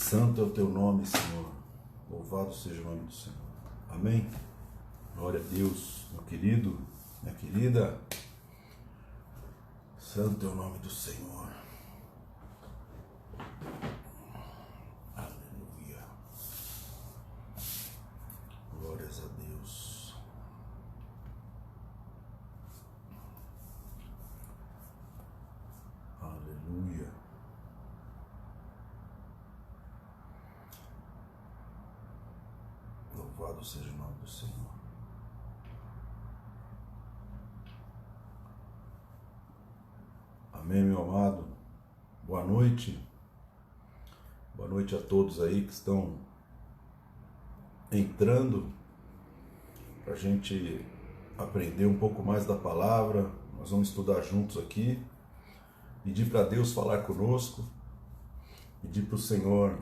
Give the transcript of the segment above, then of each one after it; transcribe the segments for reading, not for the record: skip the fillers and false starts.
Santo é o teu nome, Senhor. Louvado seja o nome do Senhor. Amém? Glória a Deus, meu querido, minha querida. Santo é o nome do Senhor. Aleluia. Glórias a Deus. Aleluia. Louvado seja o nome do Senhor. Amém, meu amado. Boa noite. Boa noite a todos aí que estão entrando para a gente aprender um pouco mais da palavra. Nós vamos estudar juntos aqui. Pedir para Deus falar conosco. Pedir para o Senhor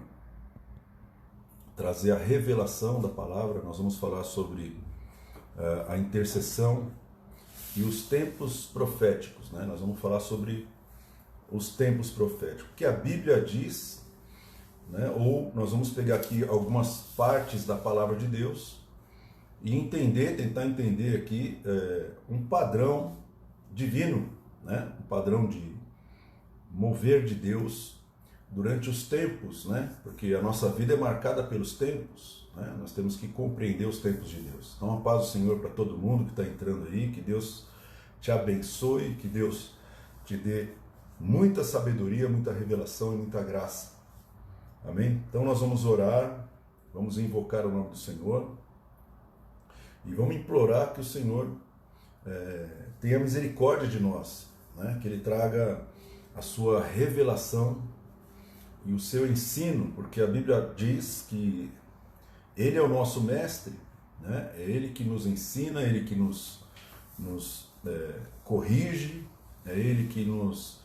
trazer a revelação da palavra. Nós vamos falar sobre a intercessão e os tempos proféticos, né? Nós vamos falar sobre os tempos proféticos, que a Bíblia diz, né? Ou nós vamos pegar aqui algumas partes da palavra de Deus e tentar entender aqui um padrão divino, né? Um padrão de mover de Deus durante os tempos, né? Porque a nossa vida é marcada pelos tempos, né? Nós temos que compreender os tempos de Deus. Então, a paz do Senhor para todo mundo que está entrando aí, que Deus te abençoe, que Deus te dê muita sabedoria, muita revelação e muita graça. Amém? Então, nós vamos orar, vamos invocar o nome do Senhor e vamos implorar que o Senhor tenha misericórdia de nós, né? Que Ele traga a sua revelação e o seu ensino, porque a Bíblia diz que Ele é o nosso mestre, né? É Ele que nos ensina, Ele que nos corrige, é Ele que nos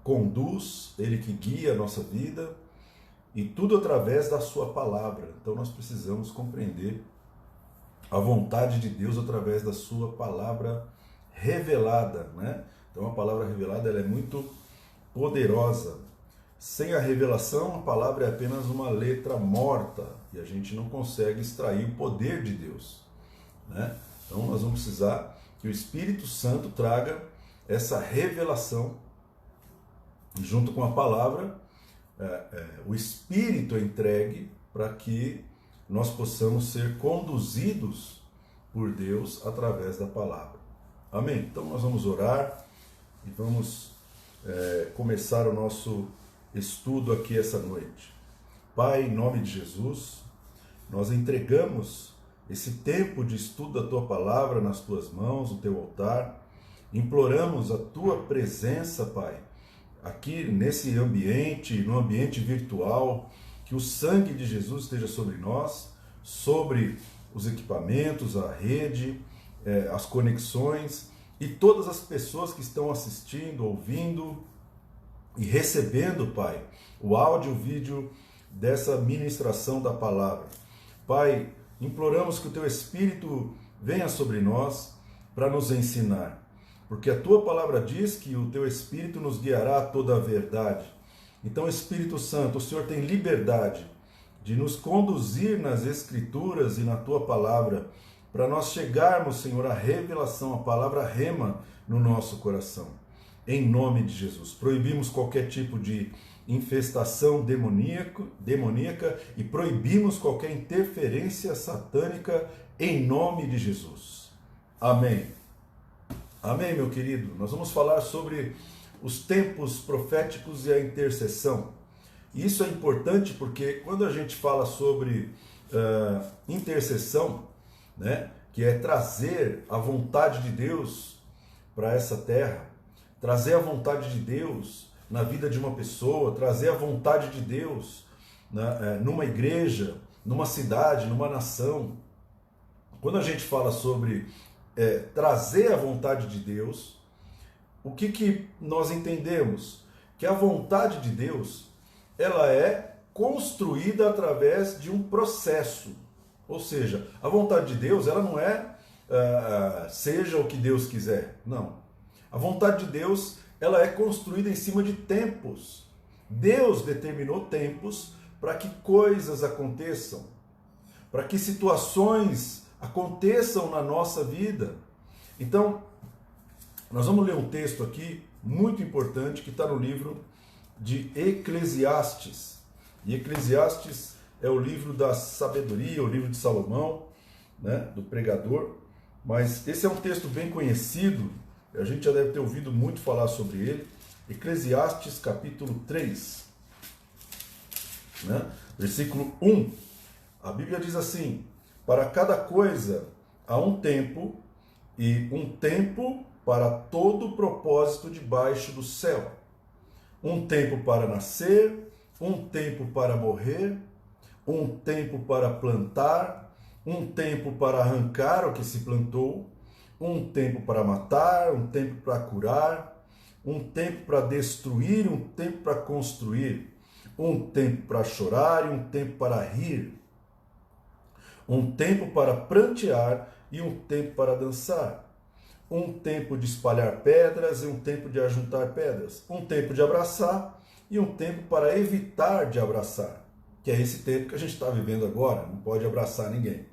conduz, Ele que guia a nossa vida, e tudo através da sua palavra. Então nós precisamos compreender a vontade de Deus através da sua palavra revelada, né? Então a palavra revelada ela é muito poderosa. Sem a revelação, a palavra é apenas uma letra morta e a gente não consegue extrair o poder de Deus, né? Então nós vamos precisar que o Espírito Santo traga essa revelação e junto com a palavra, o Espírito é entregue para que nós possamos ser conduzidos por Deus através da palavra. Amém? Então nós vamos orar e vamos começar o nosso estudo aqui essa noite. Pai, em nome de Jesus, nós entregamos esse tempo de estudo da Tua Palavra nas Tuas mãos, no Teu altar. Imploramos a Tua presença, Pai, aqui nesse ambiente, no ambiente virtual, que o sangue de Jesus esteja sobre nós, sobre os equipamentos, a rede, as conexões e todas as pessoas que estão assistindo, ouvindo e recebendo, Pai, o áudio e o vídeo dessa ministração da palavra. Pai, imploramos que o Teu Espírito venha sobre nós para nos ensinar, porque a Tua palavra diz que o Teu Espírito nos guiará a toda a verdade. Então, Espírito Santo, o Senhor tem liberdade de nos conduzir nas Escrituras e na Tua palavra, para nós chegarmos, Senhor, à revelação, a palavra rema no nosso coração. Em nome de Jesus, proibimos qualquer tipo de infestação demoníaca e proibimos qualquer interferência satânica em nome de Jesus. Amém. Amém, meu querido. Nós vamos falar sobre os tempos proféticos e a intercessão. E isso é importante porque quando a gente fala sobre intercessão, né, que é trazer a vontade de Deus para essa terra, trazer a vontade de Deus na vida de uma pessoa, trazer a vontade de Deus numa igreja, numa cidade, numa nação. Quando a gente fala sobre trazer a vontade de Deus, o que nós entendemos? Que a vontade de Deus, ela é construída através de um processo. Ou seja, a vontade de Deus, ela não é seja o que Deus quiser. Não. A vontade de Deus, ela é construída em cima de tempos. Deus determinou tempos para que coisas aconteçam, para que situações aconteçam na nossa vida. Então, nós vamos ler um texto aqui muito importante que está no livro de Eclesiastes. E Eclesiastes é o livro da sabedoria, o livro de Salomão, né, do pregador. Mas esse é um texto bem conhecido, a gente já deve ter ouvido muito falar sobre ele. Eclesiastes capítulo 3, né, versículo 1. A Bíblia diz assim: para cada coisa há um tempo, e um tempo para todo propósito debaixo do céu. Um tempo para nascer, um tempo para morrer, um tempo para plantar, um tempo para arrancar o que se plantou, um tempo para matar, um tempo para curar, um tempo para destruir, um tempo para construir, um tempo para chorar e um tempo para rir, um tempo para prantear e um tempo para dançar, um tempo de espalhar pedras e um tempo de ajuntar pedras, um tempo de abraçar e um tempo para evitar de abraçar, que é esse tempo que a gente está vivendo agora, não pode abraçar ninguém,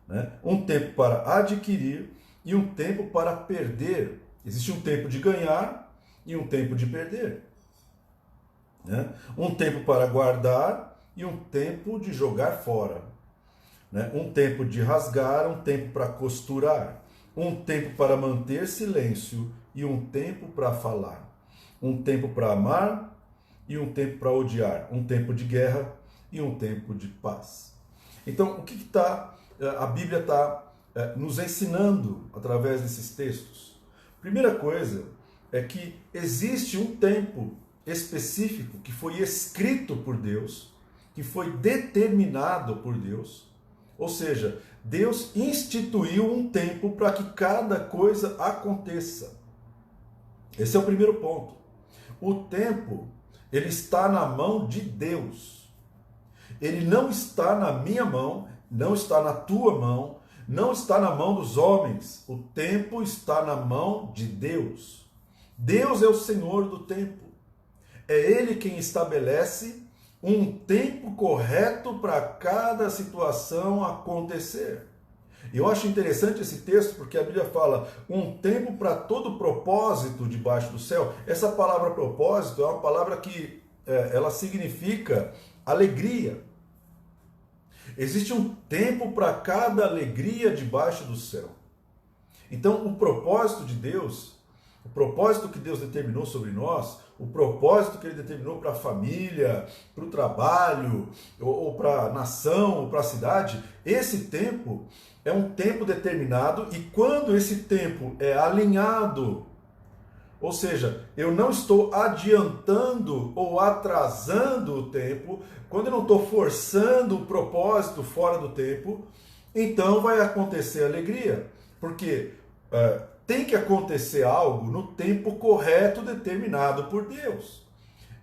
né? Um tempo para adquirir e um tempo para perder. Existe um tempo de ganhar e um tempo de perder, né? Um tempo para guardar e um tempo de jogar fora, né? Um tempo de rasgar, um tempo para costurar, um tempo para manter silêncio e um tempo para falar, um tempo para amar e um tempo para odiar, um tempo de guerra e um tempo de paz. Então, o que a Bíblia está nos ensinando através desses textos? Primeira coisa é que existe um tempo específico que foi escrito por Deus, que foi determinado por Deus, ou seja, Deus instituiu um tempo para que cada coisa aconteça. Esse é o primeiro ponto. O tempo, ele está na mão de Deus. Ele não está na minha mão, não está na tua mão, não está na mão dos homens. O tempo está na mão de Deus. Deus é o Senhor do tempo. É Ele quem estabelece um tempo correto para cada situação acontecer. Eu acho interessante esse texto porque a Bíblia fala um tempo para todo propósito debaixo do céu. Essa palavra propósito é uma palavra que ela significa alegria. Existe um tempo para cada alegria debaixo do céu. Então, o propósito de Deus, o propósito que Deus determinou sobre nós, o propósito que Ele determinou para a família, para o trabalho, ou para a nação, ou para a cidade, esse tempo é um tempo determinado e quando esse tempo é alinhado, ou seja, eu não estou adiantando ou atrasando o tempo, quando eu não estou forçando o propósito fora do tempo, então vai acontecer alegria, porque tem que acontecer algo no tempo correto determinado por Deus.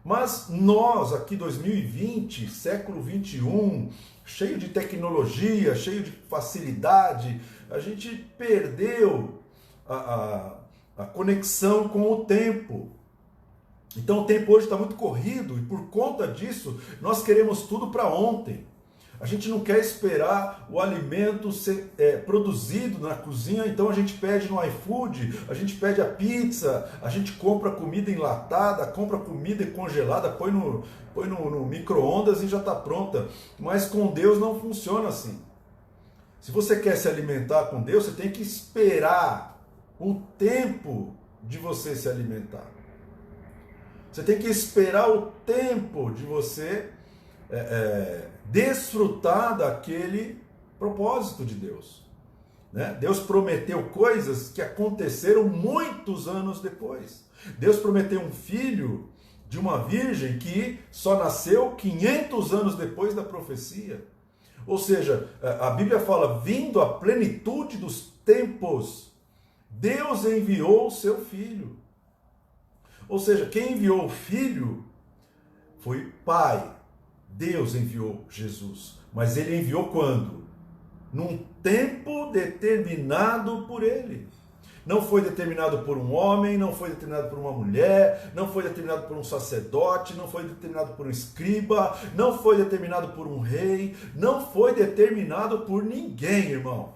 Mas nós, aqui 2020, século 21, cheio de tecnologia, cheio de facilidade, a gente perdeu a conexão com o tempo. Então o tempo hoje está muito corrido e por conta disso nós queremos tudo para ontem. A gente não quer esperar o alimento ser produzido na cozinha, então a gente pede no iFood, a gente pede a pizza, a gente compra comida enlatada, compra comida congelada, põe no micro-ondas e já está pronta. Mas com Deus não funciona assim. Se você quer se alimentar com Deus, você tem que esperar o tempo de você se alimentar. Você tem que esperar o tempo de você desfrutar daquele propósito de Deus, né? Deus prometeu coisas que aconteceram muitos anos depois. Deus prometeu um filho de uma virgem que só nasceu 500 anos depois da profecia. Ou seja, a Bíblia fala, vindo a plenitude dos tempos, Deus enviou o seu filho. Ou seja, quem enviou o filho foi o Pai. Deus enviou Jesus, mas Ele enviou quando? Num tempo determinado por Ele. não foi determinado por um homem, não foi determinado por uma mulher, não foi determinado por um sacerdote, não foi determinado por um escriba, não foi determinado por um rei, não foi determinado por ninguém, irmão.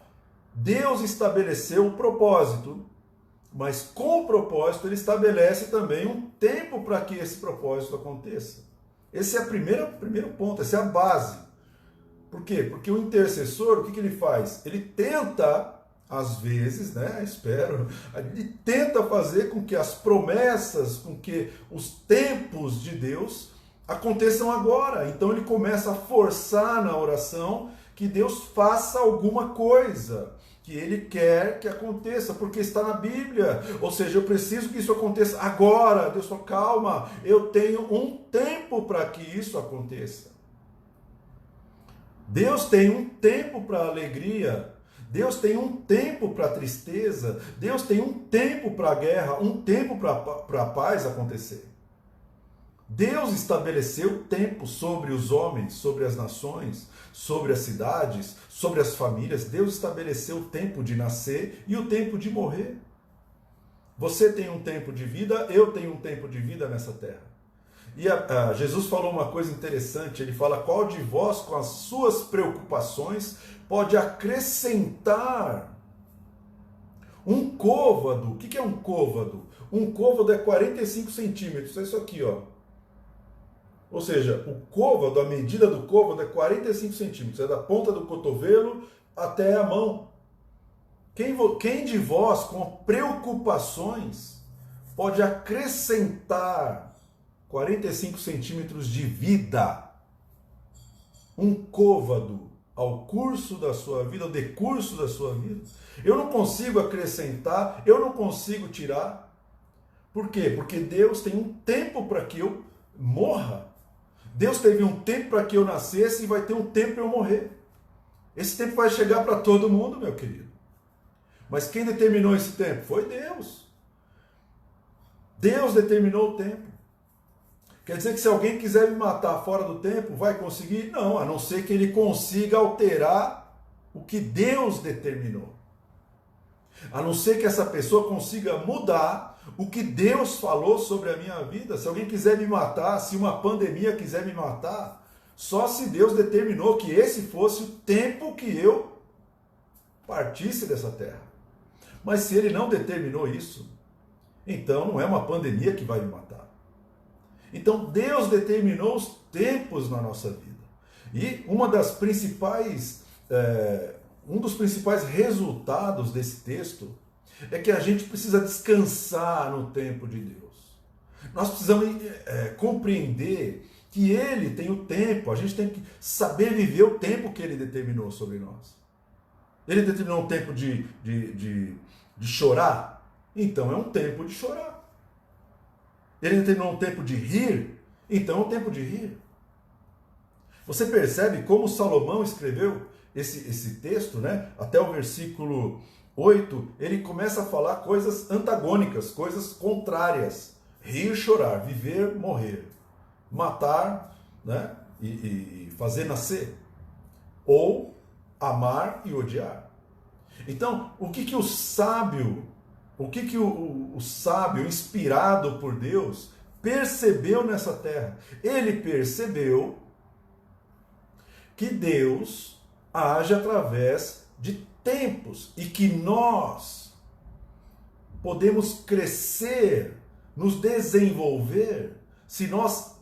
Deus estabeleceu um propósito, mas com o propósito ele estabelece também um tempo para que esse propósito aconteça. Esse é o primeiro ponto, essa é a base. Por quê? Porque o intercessor, o que ele faz? Ele tenta, às vezes, né, espero, ele tenta fazer com que as promessas, com que os tempos de Deus aconteçam agora. Então ele começa a forçar na oração que Deus faça alguma coisa que ele quer que aconteça, porque está na Bíblia. Ou seja, eu preciso que isso aconteça agora. Deus fala, calma, eu tenho um tempo para que isso aconteça. Deus tem um tempo para a alegria, Deus tem um tempo para a tristeza, Deus tem um tempo para a guerra, um tempo para a paz acontecer. Deus estabeleceu tempo sobre os homens, sobre as nações, sobre as cidades, sobre as famílias. Deus estabeleceu o tempo de nascer e o tempo de morrer. Você tem um tempo de vida, eu tenho um tempo de vida nessa terra. E Jesus falou uma coisa interessante, ele fala, qual de vós com as suas preocupações pode acrescentar um côvado? O que é um côvado? Um côvado é 45 centímetros, é isso aqui, ó. Ou seja, o côvado, a medida do côvado é 45 centímetros, é da ponta do cotovelo até a mão. Quem de vós com preocupações pode acrescentar 45 centímetros de vida, um côvado ao curso da sua vida, ao decurso da sua vida? Eu não consigo acrescentar, eu não consigo tirar. Por quê? Porque Deus tem um tempo para que eu morra. Deus teve um tempo para que eu nascesse e vai ter um tempo para eu morrer. Esse tempo vai chegar para todo mundo, meu querido. Mas quem determinou esse tempo? Foi Deus. Deus determinou o tempo. Quer dizer que se alguém quiser me matar fora do tempo, vai conseguir? Não, a não ser que ele consiga alterar o que Deus determinou. A não ser que essa pessoa consiga mudar o que Deus falou sobre a minha vida. Se alguém quiser me matar, se uma pandemia quiser me matar, só se Deus determinou que esse fosse o tempo que eu partisse dessa terra. Mas se ele não determinou isso, então não é uma pandemia que vai me matar. Então Deus determinou os tempos na nossa vida. E um dos principais resultados desse texto é que a gente precisa descansar no tempo de Deus. Nós precisamos compreender que Ele tem o tempo, a gente tem que saber viver o tempo que Ele determinou sobre nós. Ele determinou um tempo de chorar, então é um tempo de chorar. Ele determinou um tempo de rir, então é um tempo de rir. Você percebe como Salomão escreveu esse texto, né? Até o versículo 8, ele começa a falar coisas antagônicas, coisas contrárias. Rir, chorar, viver, morrer, matar, né? e fazer nascer, ou amar e odiar. Então, o que o sábio inspirado por Deus percebeu nessa terra? Ele percebeu que Deus age através de tempos e que nós podemos crescer, nos desenvolver, se nós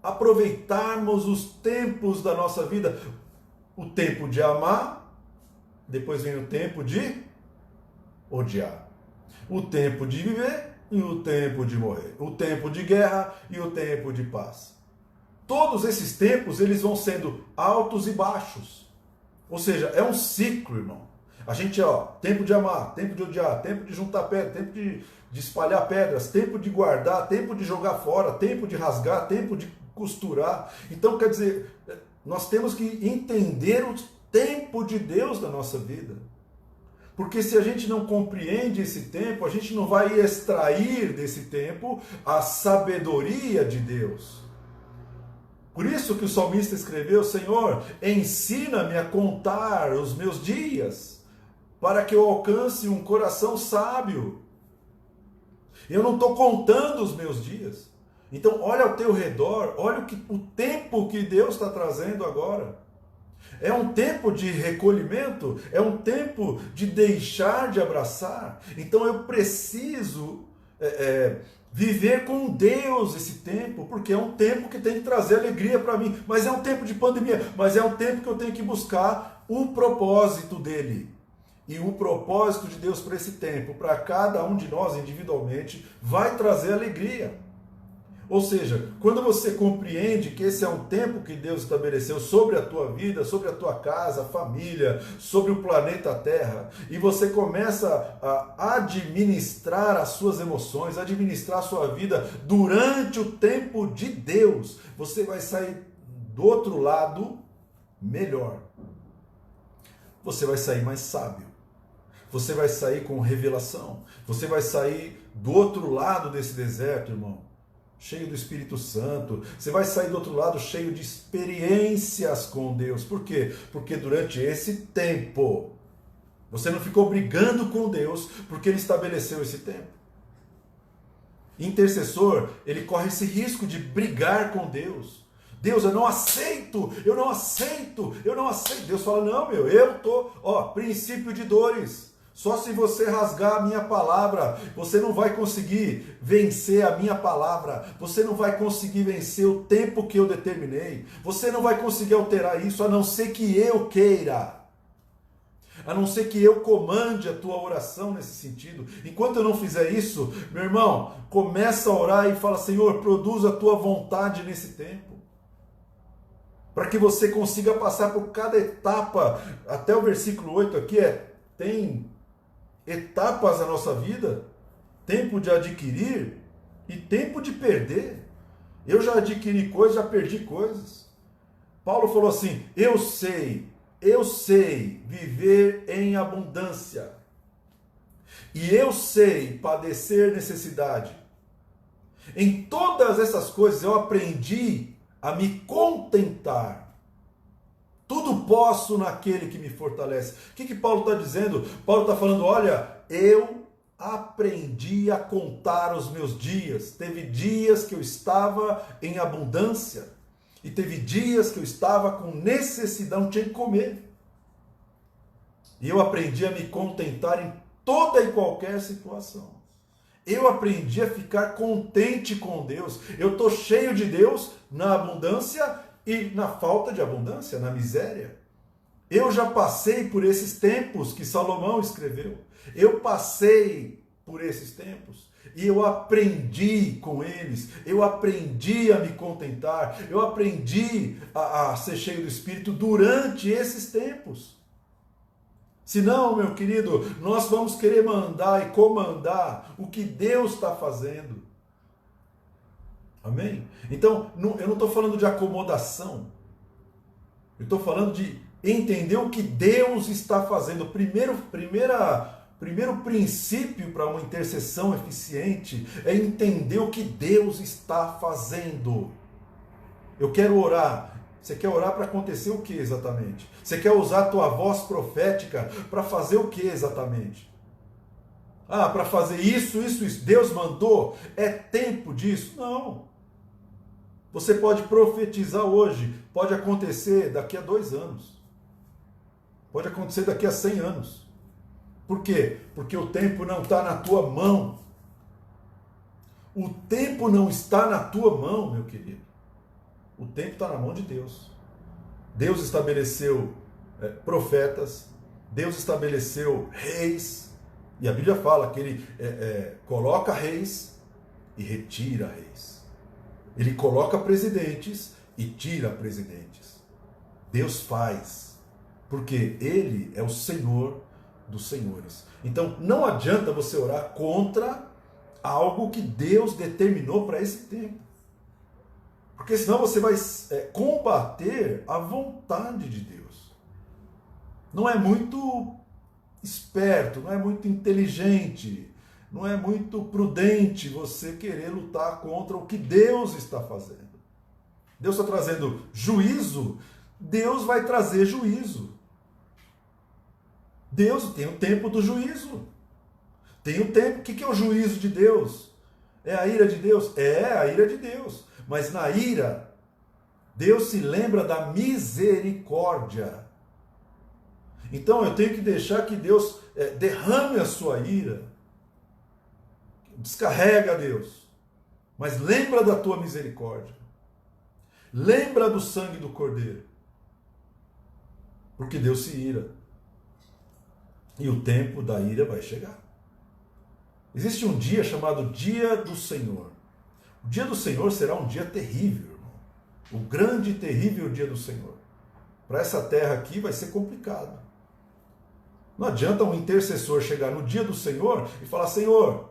aproveitarmos os tempos da nossa vida. O tempo de amar, depois vem o tempo de odiar. O tempo de viver e o tempo de morrer. O tempo de guerra e o tempo de paz. Todos esses tempos, eles vão sendo altos e baixos. Ou seja, é um ciclo, irmão. A gente, tempo de amar, tempo de odiar, tempo de juntar pedra, tempo de espalhar pedras, tempo de guardar, tempo de jogar fora, tempo de rasgar, tempo de costurar. Então, quer dizer, nós temos que entender o tempo de Deus na nossa vida. Porque se a gente não compreende esse tempo, a gente não vai extrair desse tempo a sabedoria de Deus. Por isso que o salmista escreveu: Senhor, ensina-me a contar os meus dias. para que eu alcance um coração sábio. Eu não estou contando os meus dias. Então, olha ao teu redor, olha o tempo que Deus está trazendo agora. É um tempo de recolhimento, é um tempo de deixar de abraçar. Então, eu preciso viver com Deus esse tempo, porque é um tempo que tem que trazer alegria para mim. Mas é um tempo de pandemia, mas é um tempo que eu tenho que buscar o propósito dele. E o propósito de Deus para esse tempo, para cada um de nós individualmente, vai trazer alegria. Ou seja, quando você compreende que esse é um tempo que Deus estabeleceu sobre a tua vida, sobre a tua casa, família, sobre o planeta Terra, e você começa a administrar as suas emoções, administrar a sua vida durante o tempo de Deus, você vai sair do outro lado melhor. Você vai sair mais sábio. Você vai sair com revelação. Você vai sair do outro lado desse deserto, irmão, cheio do Espírito Santo. Você vai sair do outro lado cheio de experiências com Deus. Por quê? Porque durante esse tempo, você não ficou brigando com Deus, porque Ele estabeleceu esse tempo. Intercessor, ele corre esse risco de brigar com Deus. Deus, eu não aceito, eu não aceito, eu não aceito. Deus fala, não, eu tô, princípio de dores. Só se você rasgar a minha palavra, você não vai conseguir vencer a minha palavra. Você não vai conseguir vencer o tempo que eu determinei. Você não vai conseguir alterar isso, a não ser que eu queira. A não ser que eu comande a tua oração nesse sentido. Enquanto eu não fizer isso, meu irmão, começa a orar e fala, Senhor, produza a tua vontade nesse tempo. Para que você consiga passar por cada etapa. Até o versículo 8 aqui tem etapas na nossa vida, tempo de adquirir e tempo de perder. Eu já adquiri coisas, já perdi coisas. Paulo falou assim, eu sei viver em abundância e eu sei padecer necessidade. Em todas essas coisas eu aprendi a me contentar. Tudo posso naquele que me fortalece. O que Paulo está dizendo? Paulo está falando, olha, eu aprendi a contar os meus dias. Teve dias que eu estava em abundância e teve dias que eu estava com necessidade, não tinha que comer. E eu aprendi a me contentar em toda e qualquer situação. Eu aprendi a ficar contente com Deus. Eu estou cheio de Deus na abundância e na falta de abundância, na miséria. Eu já passei por esses tempos que Salomão escreveu. Eu passei por esses tempos e eu aprendi com eles. Eu aprendi a me contentar. Eu aprendi a ser cheio do Espírito durante esses tempos. Senão, meu querido, nós vamos querer mandar e comandar o que Deus está fazendo. Amém? Então, eu não estou falando de acomodação. Eu estou falando de entender o que Deus está fazendo. Primeiro princípio para uma intercessão eficiente é entender o que Deus está fazendo. Eu quero orar. Você quer orar para acontecer o que exatamente? Você quer usar a tua voz profética para fazer o que exatamente? Para fazer isso. Deus mandou? É tempo disso? Não. Você pode profetizar hoje. Pode acontecer daqui a 2 anos. Pode acontecer daqui a 100 anos. Por quê? Porque o tempo não está na tua mão. O tempo não está na tua mão, meu querido. O tempo está na mão de Deus. Deus estabeleceu profetas, Deus estabeleceu reis, e a Bíblia fala que Ele coloca reis e retira reis. Ele coloca presidentes e tira presidentes. Deus faz, porque Ele é o Senhor dos senhores. Então não adianta você orar contra algo que Deus determinou para esse tempo. Porque senão você vai combater a vontade de Deus. Não é muito esperto, não é muito inteligente, não é muito prudente você querer lutar contra o que Deus está fazendo. Deus está trazendo juízo, Deus vai trazer juízo. Deus tem o tempo do juízo. Tem o tempo. O que é o juízo de Deus? É a ira de Deus? É a ira de Deus. Mas na ira, Deus se lembra da misericórdia. Então eu tenho que deixar que Deus derrame a sua ira. Descarrega, Deus. Mas lembra da tua misericórdia. Lembra do sangue do Cordeiro. Porque Deus se ira. E o tempo da ira vai chegar. Existe um dia chamado Dia do Senhor. O dia do Senhor será um dia terrível, irmão. O grande e terrível dia do Senhor. Para essa terra aqui vai ser complicado. Não adianta um intercessor chegar no dia do Senhor e falar: Senhor,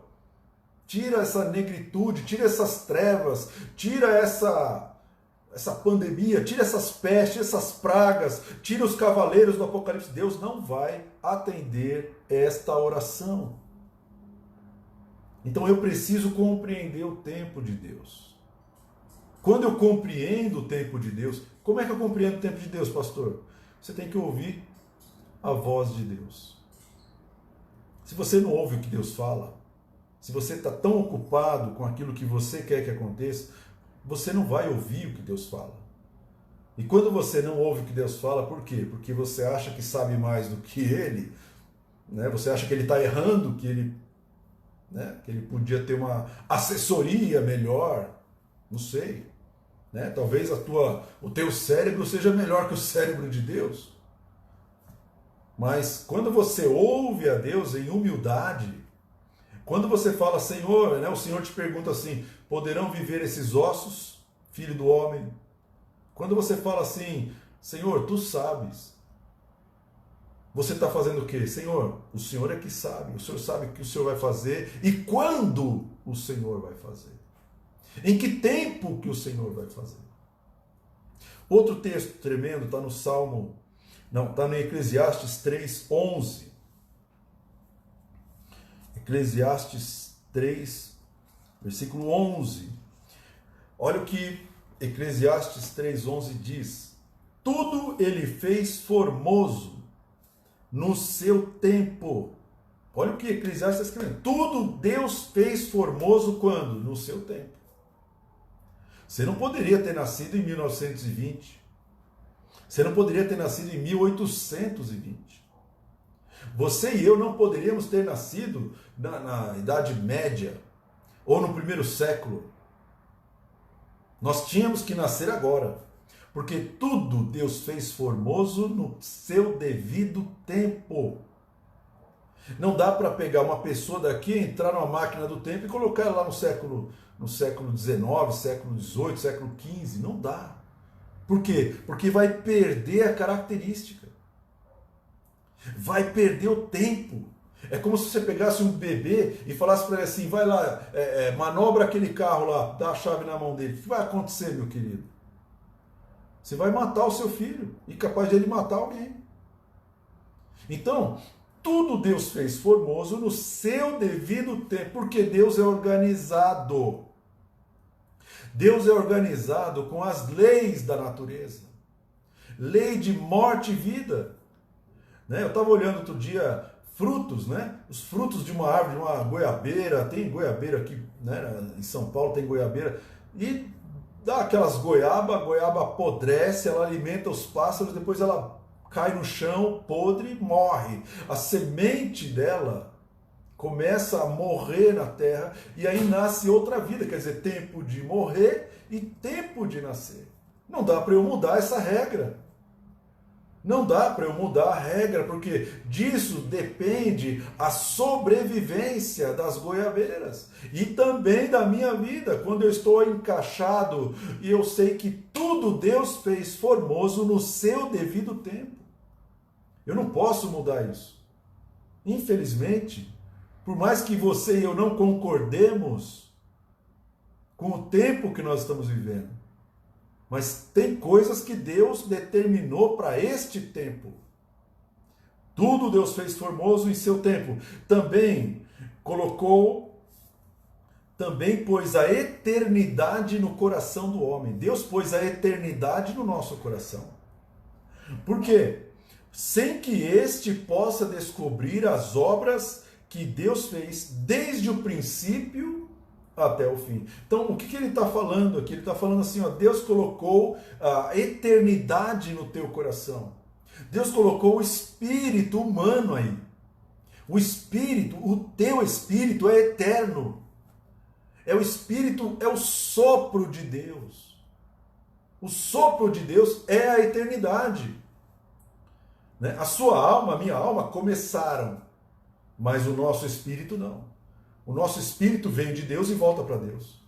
tira essa negritude, tira essas trevas, tira essa pandemia, tira essas pestes, essas pragas, tira os cavaleiros do Apocalipse. Deus não vai atender esta oração. Então eu preciso compreender o tempo de Deus. Quando eu compreendo o tempo de Deus, como é que eu compreendo o tempo de Deus, pastor? Você tem que ouvir a voz de Deus. Se você não ouve o que Deus fala, se você está tão ocupado com aquilo que você quer que aconteça, você não vai ouvir o que Deus fala. E quando você não ouve o que Deus fala, por quê? Porque você acha que sabe mais do que Ele, né? Você acha que Ele está errando, que Ele podia ter uma assessoria melhor, não sei. Né? Talvez o teu cérebro seja melhor que o cérebro de Deus. Mas quando você ouve a Deus em humildade, quando você fala: Senhor, né? O Senhor te pergunta assim: poderão viver esses ossos, filho do homem? Quando você fala assim: Senhor, tu sabes. Você está fazendo o quê? Senhor, o Senhor é que sabe. O Senhor sabe o que o Senhor vai fazer e quando o Senhor vai fazer. Em que tempo que o Senhor vai fazer. Outro texto tremendo está no Salmo, não, está no Eclesiastes 3:11. Eclesiastes 3, versículo 11. Olha o que Eclesiastes 3:11 diz: tudo ele fez formoso no seu tempo. Olha o que Eclesiastes está escrevendo. Tudo Deus fez formoso quando? No seu tempo. Você não poderia ter nascido em 1920. Você não poderia ter nascido em 1820. Você e eu não poderíamos ter nascido na Idade Média ou no primeiro século. Nós tínhamos que nascer agora. Porque tudo Deus fez formoso no seu devido tempo. Não dá para pegar uma pessoa daqui, entrar numa máquina do tempo e colocar ela lá no século XIX, século XVIII, século XV. Não dá. Por quê? Porque vai perder a característica. Vai perder o tempo. É como se você pegasse um bebê e falasse para ele assim: vai lá, manobra aquele carro lá, dá a chave na mão dele. O que vai acontecer, meu querido? Você vai matar o seu filho e capaz de ele matar alguém. Então, tudo Deus fez formoso no seu devido tempo, porque Deus é organizado. Deus é organizado com as leis da natureza. Lei de morte e vida. Eu estava olhando outro dia frutos, né? Os frutos de uma árvore, de uma goiabeira. Tem goiabeira aqui, né? Em São Paulo tem goiabeira. E dá aquelas goiaba, a goiaba apodrece, ela alimenta os pássaros, depois ela cai no chão, podre e morre. A semente dela começa a morrer na terra e aí nasce outra vida, quer dizer, tempo de morrer e tempo de nascer. Não dá para eu mudar essa regra. Não dá para eu mudar a regra, porque disso depende a sobrevivência das goiabeiras e também da minha vida, quando eu estou encaixado e eu sei que tudo Deus fez formoso no seu devido tempo. Eu não posso mudar isso. Infelizmente, por mais que você e eu não concordemos com o tempo que nós estamos vivendo, mas tem coisas que Deus determinou para este tempo. Tudo Deus fez formoso em seu tempo. Também pôs a eternidade no coração do homem. Deus pôs a eternidade no nosso coração. Por quê? sem que este possa descobrir as obras que Deus fez desde o princípio até o fim. Então, o que ele está falando aqui? Ele está falando assim, ó, Deus colocou a eternidade no teu coração. Deus colocou o espírito humano aí. O espírito, o teu espírito é eterno. É o espírito, é o sopro de Deus. O sopro de Deus é a eternidade. Né? A sua alma, a minha alma começaram, mas o nosso espírito não. O nosso espírito veio de Deus e volta para Deus.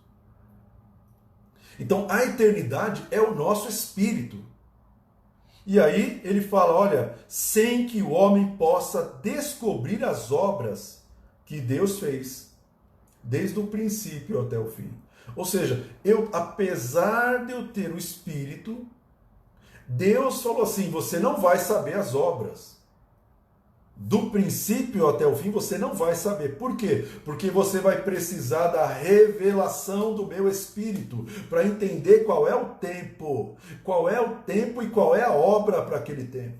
Então a eternidade é o nosso espírito. E aí ele fala, olha, sem que o homem possa descobrir as obras que Deus fez, desde o princípio até o fim. Ou seja, apesar de eu ter o espírito, Deus falou assim, você não vai saber as obras. Do princípio até o fim você não vai saber. Por quê? Porque você vai precisar da revelação do meu espírito para entender qual é o tempo e qual é a obra para aquele tempo.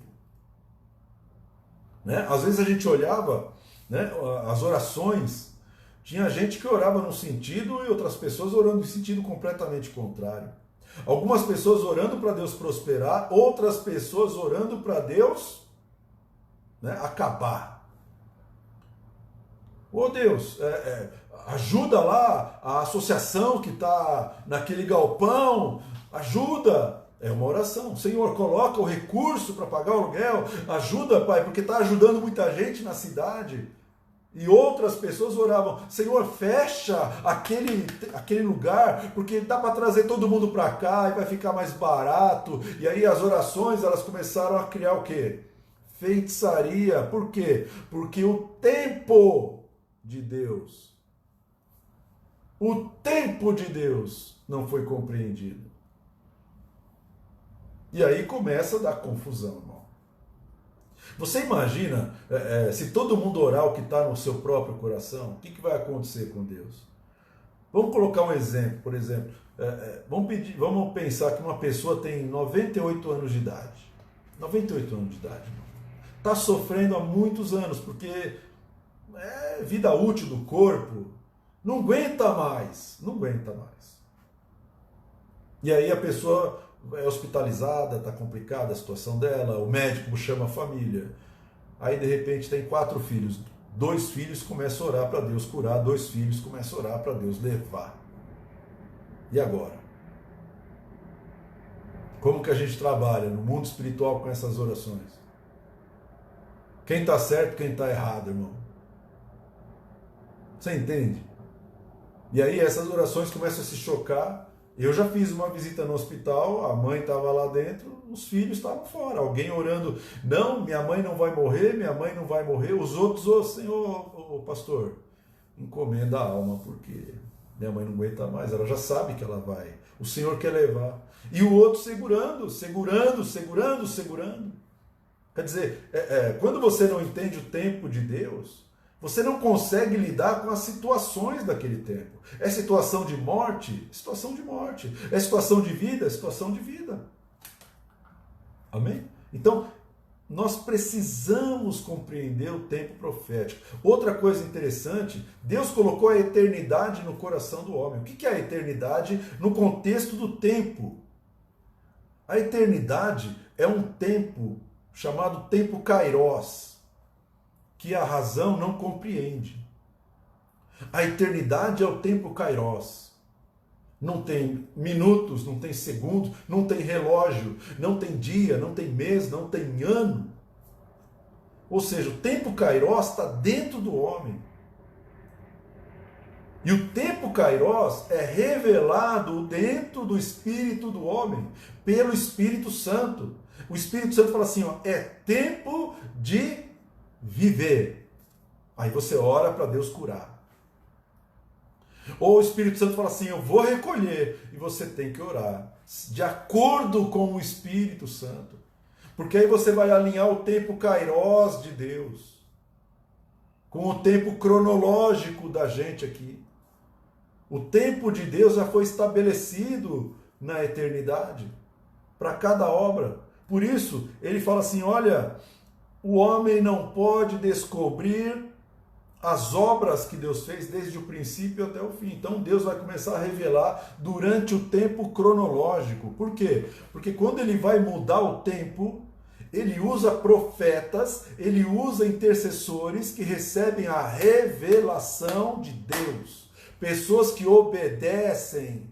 Né? Às vezes a gente olhava, né, as orações, tinha gente que orava num sentido e outras pessoas orando em sentido completamente contrário. Algumas pessoas orando para Deus prosperar, outras pessoas orando para Deus, né, acabar. Ô Deus, ajuda lá a associação que está naquele galpão, ajuda. É uma oração. Senhor, coloca o recurso para pagar o aluguel, ajuda, Pai, porque está ajudando muita gente na cidade. E outras pessoas oravam, Senhor, fecha aquele lugar, porque dá para trazer todo mundo para cá e vai ficar mais barato. E aí as orações, elas começaram a criar o quê? Feitiçaria. Por quê? Porque o tempo de Deus não foi compreendido. E aí começa a dar confusão, irmão. Você imagina, se todo mundo orar o que está no seu próprio coração, o que vai acontecer com Deus? Vamos colocar um exemplo, por exemplo, vamos pensar que uma pessoa tem 98 anos de idade. 98 anos de idade, irmão. Está sofrendo há muitos anos, porque é vida útil do corpo, não aguenta mais. E aí a pessoa é hospitalizada, está complicada a situação dela, o médico chama a família. Aí de repente tem 4 filhos. 2 filhos começam a orar para Deus curar, 2 filhos começam a orar para Deus levar. E agora? Como que a gente trabalha no mundo espiritual com essas orações? Quem está certo, quem está errado, irmão? Você entende? E aí essas orações começam a se chocar. Eu já fiz uma visita no hospital, a mãe estava lá dentro, os filhos estavam fora. Alguém orando, não, minha mãe não vai morrer, Os outros, Senhor, pastor, encomenda a alma, porque minha mãe não aguenta mais, ela já sabe que ela vai. O Senhor quer levar. E o outro segurando. Quer dizer, quando você não entende o tempo de Deus, você não consegue lidar com as situações daquele tempo. É situação de morte? Situação de morte. É situação de vida? Situação de vida. Amém? Então, nós precisamos compreender o tempo profético. Outra coisa interessante, Deus colocou a eternidade no coração do homem. O que é a eternidade no contexto do tempo? A eternidade é um tempo chamado tempo Kairos, que a razão não compreende. A eternidade é o tempo Kairos. Não tem minutos, não tem segundos, não tem relógio, não tem dia, não tem mês, não tem ano. Ou seja, o tempo Kairos está dentro do homem. E o tempo Kairos é revelado dentro do espírito do homem, pelo Espírito Santo. O Espírito Santo fala assim, ó, é tempo de viver. Aí você ora para Deus curar. Ou o Espírito Santo fala assim, eu vou recolher. E você tem que orar de acordo com o Espírito Santo. Porque aí você vai alinhar o tempo Kairos de Deus com o tempo cronológico da gente aqui. O tempo de Deus já foi estabelecido na eternidade para cada obra. Por isso, ele fala assim, olha, o homem não pode descobrir as obras que Deus fez desde o princípio até o fim. Então Deus vai começar a revelar durante o tempo cronológico. Por quê? Porque quando ele vai mudar o tempo, ele usa profetas, ele usa intercessores que recebem a revelação de Deus. Pessoas que obedecem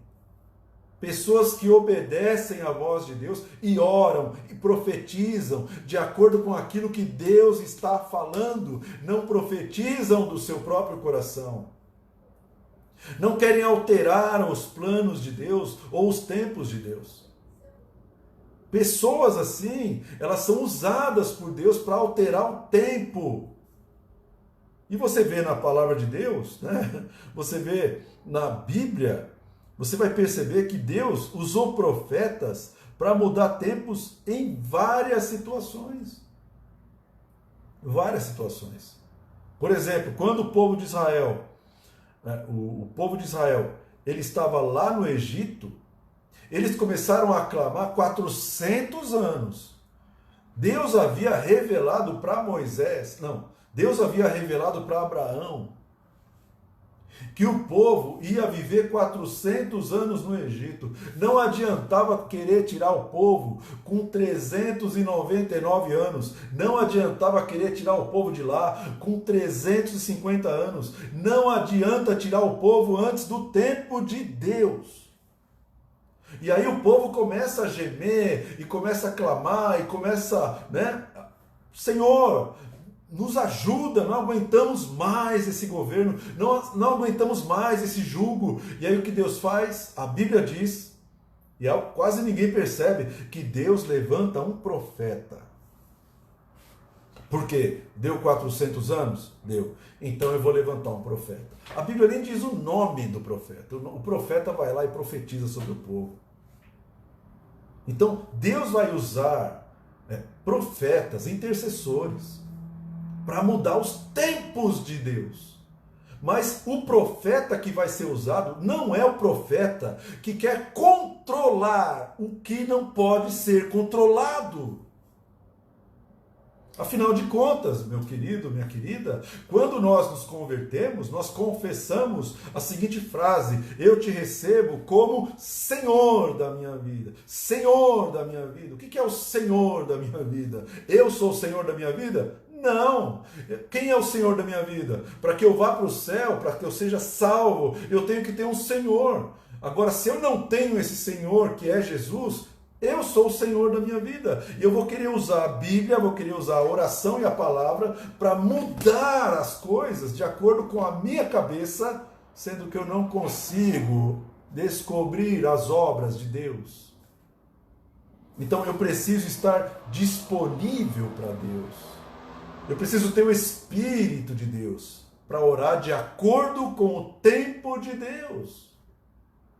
à voz de Deus e oram e profetizam de acordo com aquilo que Deus está falando, não profetizam do seu próprio coração. Não querem alterar os planos de Deus ou os tempos de Deus. Pessoas assim, elas são usadas por Deus para alterar o tempo. E você vê na palavra de Deus, né? Você vê na Bíblia, você vai perceber que Deus usou profetas para mudar tempos em várias situações. Várias situações. Por exemplo, quando o povo de Israel, o povo de Israel, ele estava lá no Egito, eles começaram a clamar 400 anos. Deus havia revelado para Moisés, Deus havia revelado para Abraão que o povo ia viver 400 anos no Egito. Não adiantava querer tirar o povo com 399 anos. Não adiantava querer tirar o povo de lá com 350 anos. Não adianta tirar o povo antes do tempo de Deus. E aí o povo começa a gemer, e começa a clamar, e começa, Senhor, nos ajuda, não aguentamos mais esse governo, não aguentamos mais esse jugo. E aí o que Deus faz? A Bíblia diz, e quase ninguém percebe, que Deus levanta um profeta. Por quê? Deu 400 anos? Deu. Então eu vou levantar um profeta. A Bíblia nem diz o nome do profeta. O profeta vai lá e profetiza sobre o povo. Então Deus vai usar profetas, intercessores, para mudar os tempos de Deus. Mas o profeta que vai ser usado não é o profeta que quer controlar o que não pode ser controlado. Afinal de contas, meu querido, minha querida, quando nós nos convertemos, nós confessamos a seguinte frase: eu te recebo como Senhor da minha vida. Senhor da minha vida. O que é o Senhor da minha vida? Eu sou o Senhor da minha vida? Não! Quem é o Senhor da minha vida? Para que eu vá para o céu, para que eu seja salvo, eu tenho que ter um Senhor. Agora, se eu não tenho esse Senhor, que é Jesus, eu sou o Senhor da minha vida. E eu vou querer usar a Bíblia, vou querer usar a oração e a palavra para mudar as coisas de acordo com a minha cabeça, sendo que eu não consigo descobrir as obras de Deus. Então eu preciso estar disponível para Deus. Eu preciso ter o Espírito de Deus para orar de acordo com o tempo de Deus.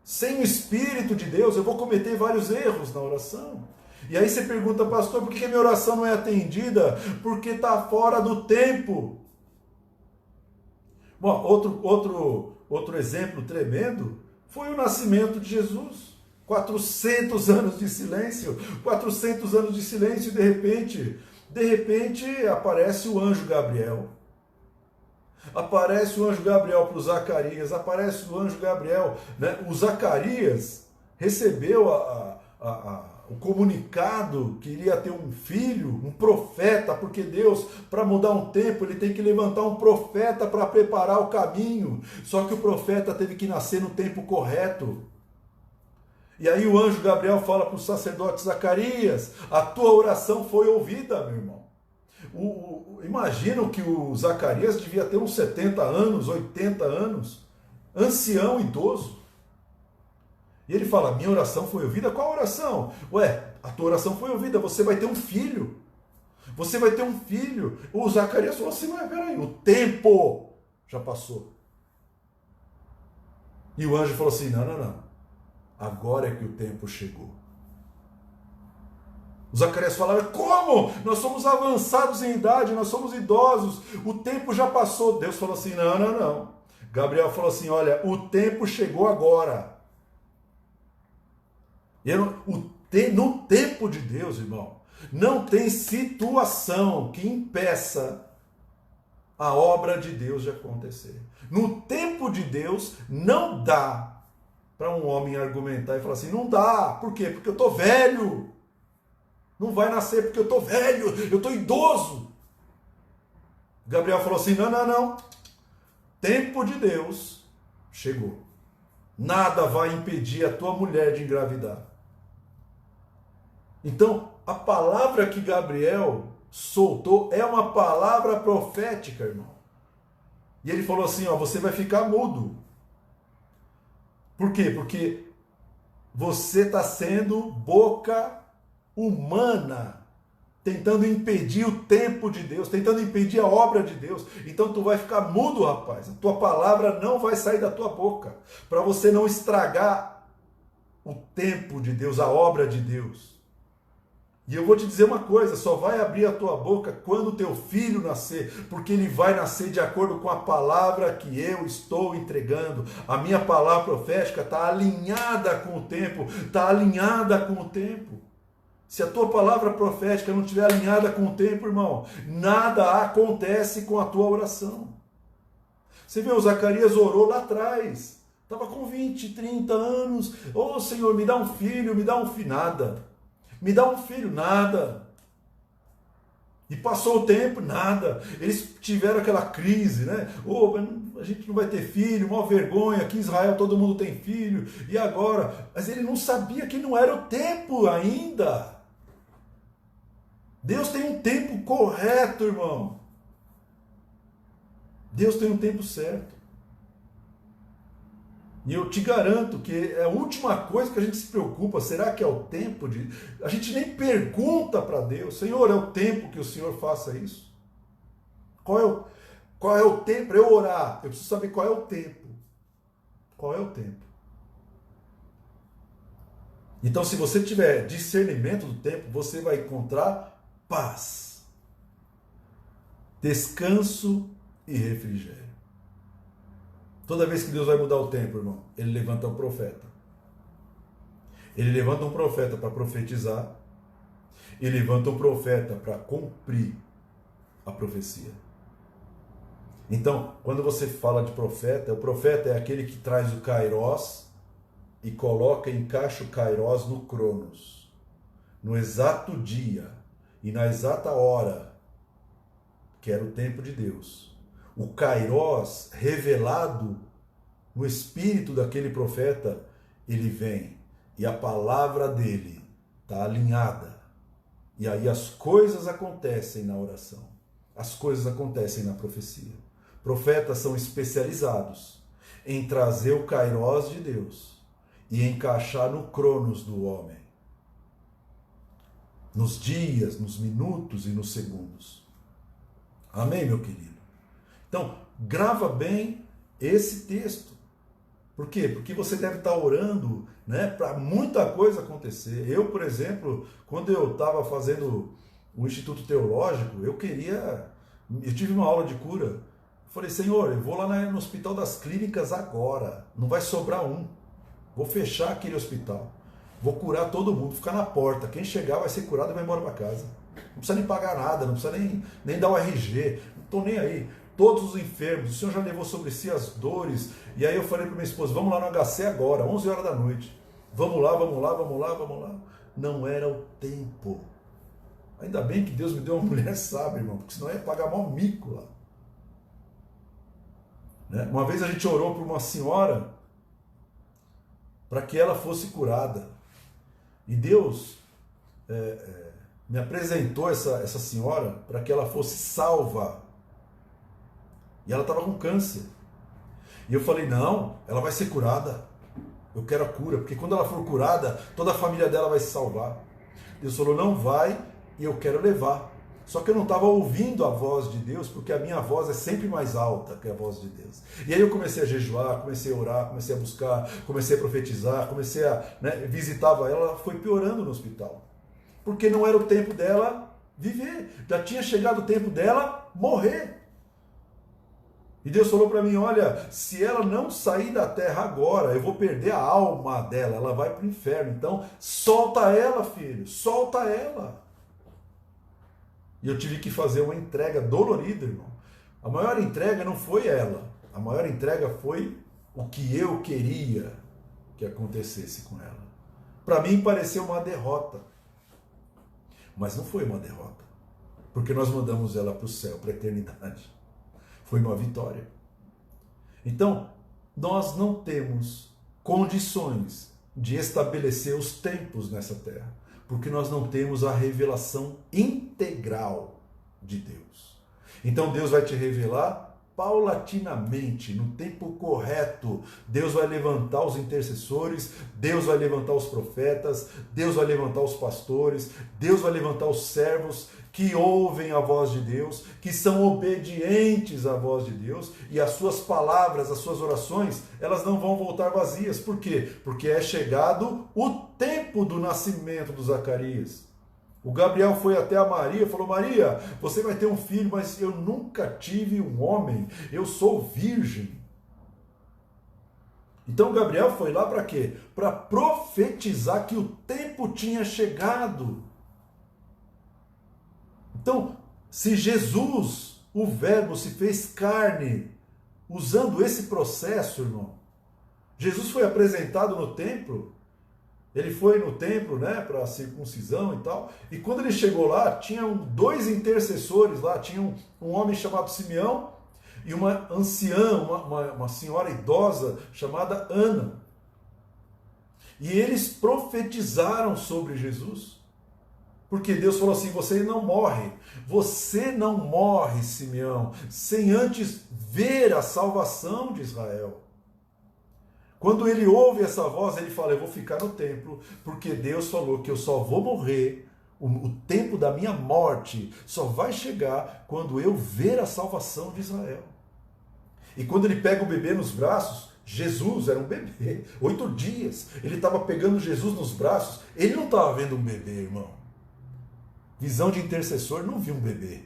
Sem o Espírito de Deus, eu vou cometer vários erros na oração. E aí você pergunta, pastor, por que a minha oração não é atendida? Porque está fora do tempo. Bom, outro exemplo tremendo foi o nascimento de Jesus. 400 anos de silêncio. 400 anos de silêncio e de repente aparece o anjo Gabriel. Aparece o anjo Gabriel para o Zacarias, aparece o anjo Gabriel. O Zacarias recebeu o comunicado que iria ter um filho, um profeta, porque Deus, para mudar um tempo, ele tem que levantar um profeta para preparar o caminho. Só que o profeta teve que nascer no tempo correto. E aí o anjo Gabriel fala para o sacerdote Zacarias: a tua oração foi ouvida, meu irmão. Imagino que o Zacarias devia ter uns 70 anos, 80 anos, ancião, idoso. E ele fala: minha oração foi ouvida? Qual oração? A tua oração foi ouvida, você vai ter um filho. Você vai ter um filho. O Zacarias falou assim: mas peraí, o tempo já passou. E o anjo falou assim: não. Agora é que o tempo chegou. O Zacarias falava: como? Nós somos avançados em idade, nós somos idosos, o tempo já passou. Deus falou assim: não. Gabriel falou assim: olha, o tempo chegou agora. No tempo de Deus, irmão, Não tem situação que impeça a obra de Deus de acontecer. No tempo de Deus, não dá para um homem argumentar e falar assim, não dá. Por quê? Porque eu estou velho. Não vai nascer porque eu estou velho, eu estou idoso. Gabriel falou assim, não. Tempo de Deus chegou. Nada vai impedir a tua mulher de engravidar. Então, a palavra que Gabriel soltou é uma palavra profética, irmão. E ele falou assim, você vai ficar mudo. Por quê? Porque você está sendo boca humana, tentando impedir o tempo de Deus, tentando impedir a obra de Deus. Então tu vai ficar mudo, rapaz. A tua palavra não vai sair da tua boca, para você não estragar o tempo de Deus, a obra de Deus. E eu vou te dizer uma coisa, só vai abrir a tua boca quando teu filho nascer, porque ele vai nascer de acordo com a palavra que eu estou entregando. A minha palavra profética está alinhada com o tempo, está alinhada com o tempo. Se a tua palavra profética não estiver alinhada com o tempo, irmão, nada acontece com a tua oração. Você vê, o Zacarias orou lá atrás, estava com 20, 30 anos, Senhor, me dá um filho, nada. Me dá um filho, nada. E passou o tempo, nada. Eles tiveram aquela crise, né? A gente não vai ter filho, uma vergonha, aqui em Israel todo mundo tem filho, e agora? Mas ele não sabia que não era o tempo ainda. Deus tem um tempo correto, irmão. Deus tem um tempo certo. E eu te garanto que é a última coisa que a gente se preocupa, será que é o tempo de... A gente nem pergunta para Deus, Senhor, é o tempo que o Senhor faça isso? Qual é o tempo para eu orar? Eu preciso saber qual é o tempo. Qual é o tempo? Então, se você tiver discernimento do tempo, você vai encontrar paz, descanso e refrigério. Toda vez que Deus vai mudar o tempo, irmão, Ele levanta um profeta. Ele levanta um profeta para profetizar. Ele levanta um profeta para cumprir a profecia. Então, quando você fala de profeta, o profeta é aquele que traz o Kairós e encaixa o Kairós no Cronos, no exato dia e na exata hora, que era o tempo de Deus. O Kairós revelado no espírito daquele profeta, ele vem e a palavra dele está alinhada. E aí as coisas acontecem na oração, as coisas acontecem na profecia. Profetas são especializados em trazer o Kairós de Deus e encaixar no Cronos do homem, nos dias, nos minutos e nos segundos. Amém, meu querido? Então, grava bem esse texto. Por quê? Porque você deve estar orando, né, para muita coisa acontecer. Eu, por exemplo, quando eu estava fazendo o Instituto Teológico, eu tive uma aula de cura. Falei, Senhor, eu vou lá no Hospital das Clínicas agora. Não vai sobrar um. Vou fechar aquele hospital. Vou curar todo mundo, ficar na porta. Quem chegar vai ser curado e vai embora para casa. Não precisa nem pagar nada, não precisa nem dar o RG. Não estou nem aí. Todos os enfermos, o Senhor já levou sobre si as dores. E aí eu falei para minha esposa, vamos lá no HC agora, 11 horas da noite. Vamos lá. Não era o tempo. Ainda bem que Deus me deu uma mulher sábia, irmão, porque senão eu ia pagar mó mico lá. Né? Uma vez a gente orou por uma senhora para que ela fosse curada. E Deus me apresentou essa senhora para que ela fosse salva. E ela estava com câncer. E eu falei, não, ela vai ser curada. Eu quero a cura, porque quando ela for curada, toda a família dela vai se salvar. Deus falou, não vai, e eu quero levar. Só que eu não estava ouvindo a voz de Deus, porque a minha voz é sempre mais alta que a voz de Deus. E aí eu comecei a jejuar, comecei a orar, comecei a buscar, comecei a profetizar, comecei a... visitava ela foi piorando no hospital. Porque não era o tempo dela viver. Já tinha chegado o tempo dela morrer. E Deus falou para mim, olha, se ela não sair da terra agora, eu vou perder a alma dela, ela vai para o inferno. Então, solta ela, filho, solta ela. E eu tive que fazer uma entrega dolorida, irmão. A maior entrega não foi ela. A maior entrega foi o que eu queria que acontecesse com ela. Para mim pareceu uma derrota. Mas não foi uma derrota. Porque nós mandamos ela para o céu, para a eternidade. Foi uma vitória. Então, nós não temos condições de estabelecer os tempos nessa terra, porque nós não temos a revelação integral de Deus. Então Deus vai te revelar paulatinamente, no tempo correto. Deus vai levantar os intercessores, Deus vai levantar os profetas, Deus vai levantar os pastores, Deus vai levantar os servos que ouvem a voz de Deus, que são obedientes à voz de Deus, e as suas palavras, as suas orações, elas não vão voltar vazias. Por quê? Porque é chegado o tempo do nascimento do Zacarias. O Gabriel foi até a Maria e falou: Maria, você vai ter um filho, mas eu nunca tive um homem, eu sou virgem. Então o Gabriel foi lá para quê? Para profetizar que o tempo tinha chegado. Então, se Jesus, o Verbo, se fez carne, usando esse processo, irmão, Jesus foi apresentado no templo, ele foi no templo, né, para a circuncisão e tal, e quando ele chegou lá, tinham dois intercessores lá, tinha um homem chamado Simeão e uma anciã, uma senhora idosa chamada Ana. E eles profetizaram sobre Jesus. Porque Deus falou assim: você não morre, Simeão, sem antes ver a salvação de Israel. Quando ele ouve essa voz, ele fala: eu vou ficar no templo, porque Deus falou que eu só vou morrer, o tempo da minha morte só vai chegar quando eu ver a salvação de Israel. E quando ele pega o bebê nos braços, Jesus era um bebê, 8 dias, ele estava pegando Jesus nos braços, ele não estava vendo um bebê, irmão. Visão de intercessor não viu um bebê.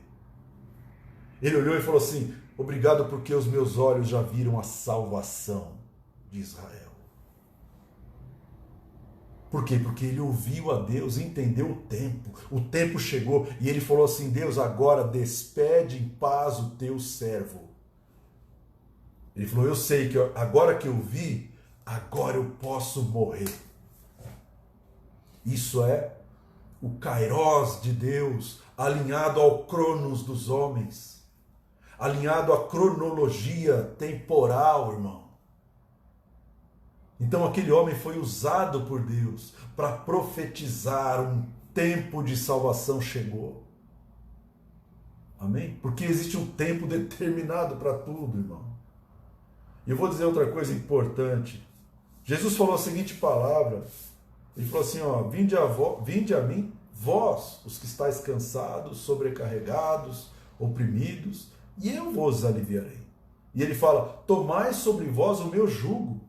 Ele olhou e falou assim: obrigado porque os meus olhos já viram a salvação de Israel. Por quê? Porque ele ouviu a Deus, entendeu o tempo chegou, e ele falou assim: Deus, agora despede em paz o teu servo. Ele falou: eu sei que agora que eu vi, agora eu posso morrer. Isso é o Kairós de Deus, alinhado ao Cronos dos homens, alinhado à cronologia temporal, irmão. Então aquele homem foi usado por Deus para profetizar: um tempo de salvação chegou. Amém? Porque existe um tempo determinado para tudo, irmão. E eu vou dizer outra coisa importante. Jesus falou a seguinte palavra. Ele falou assim: ó, vinde a mim, vós, os que estáis cansados, sobrecarregados, oprimidos, e eu vos aliviarei. E ele fala: tomai sobre vós o meu jugo,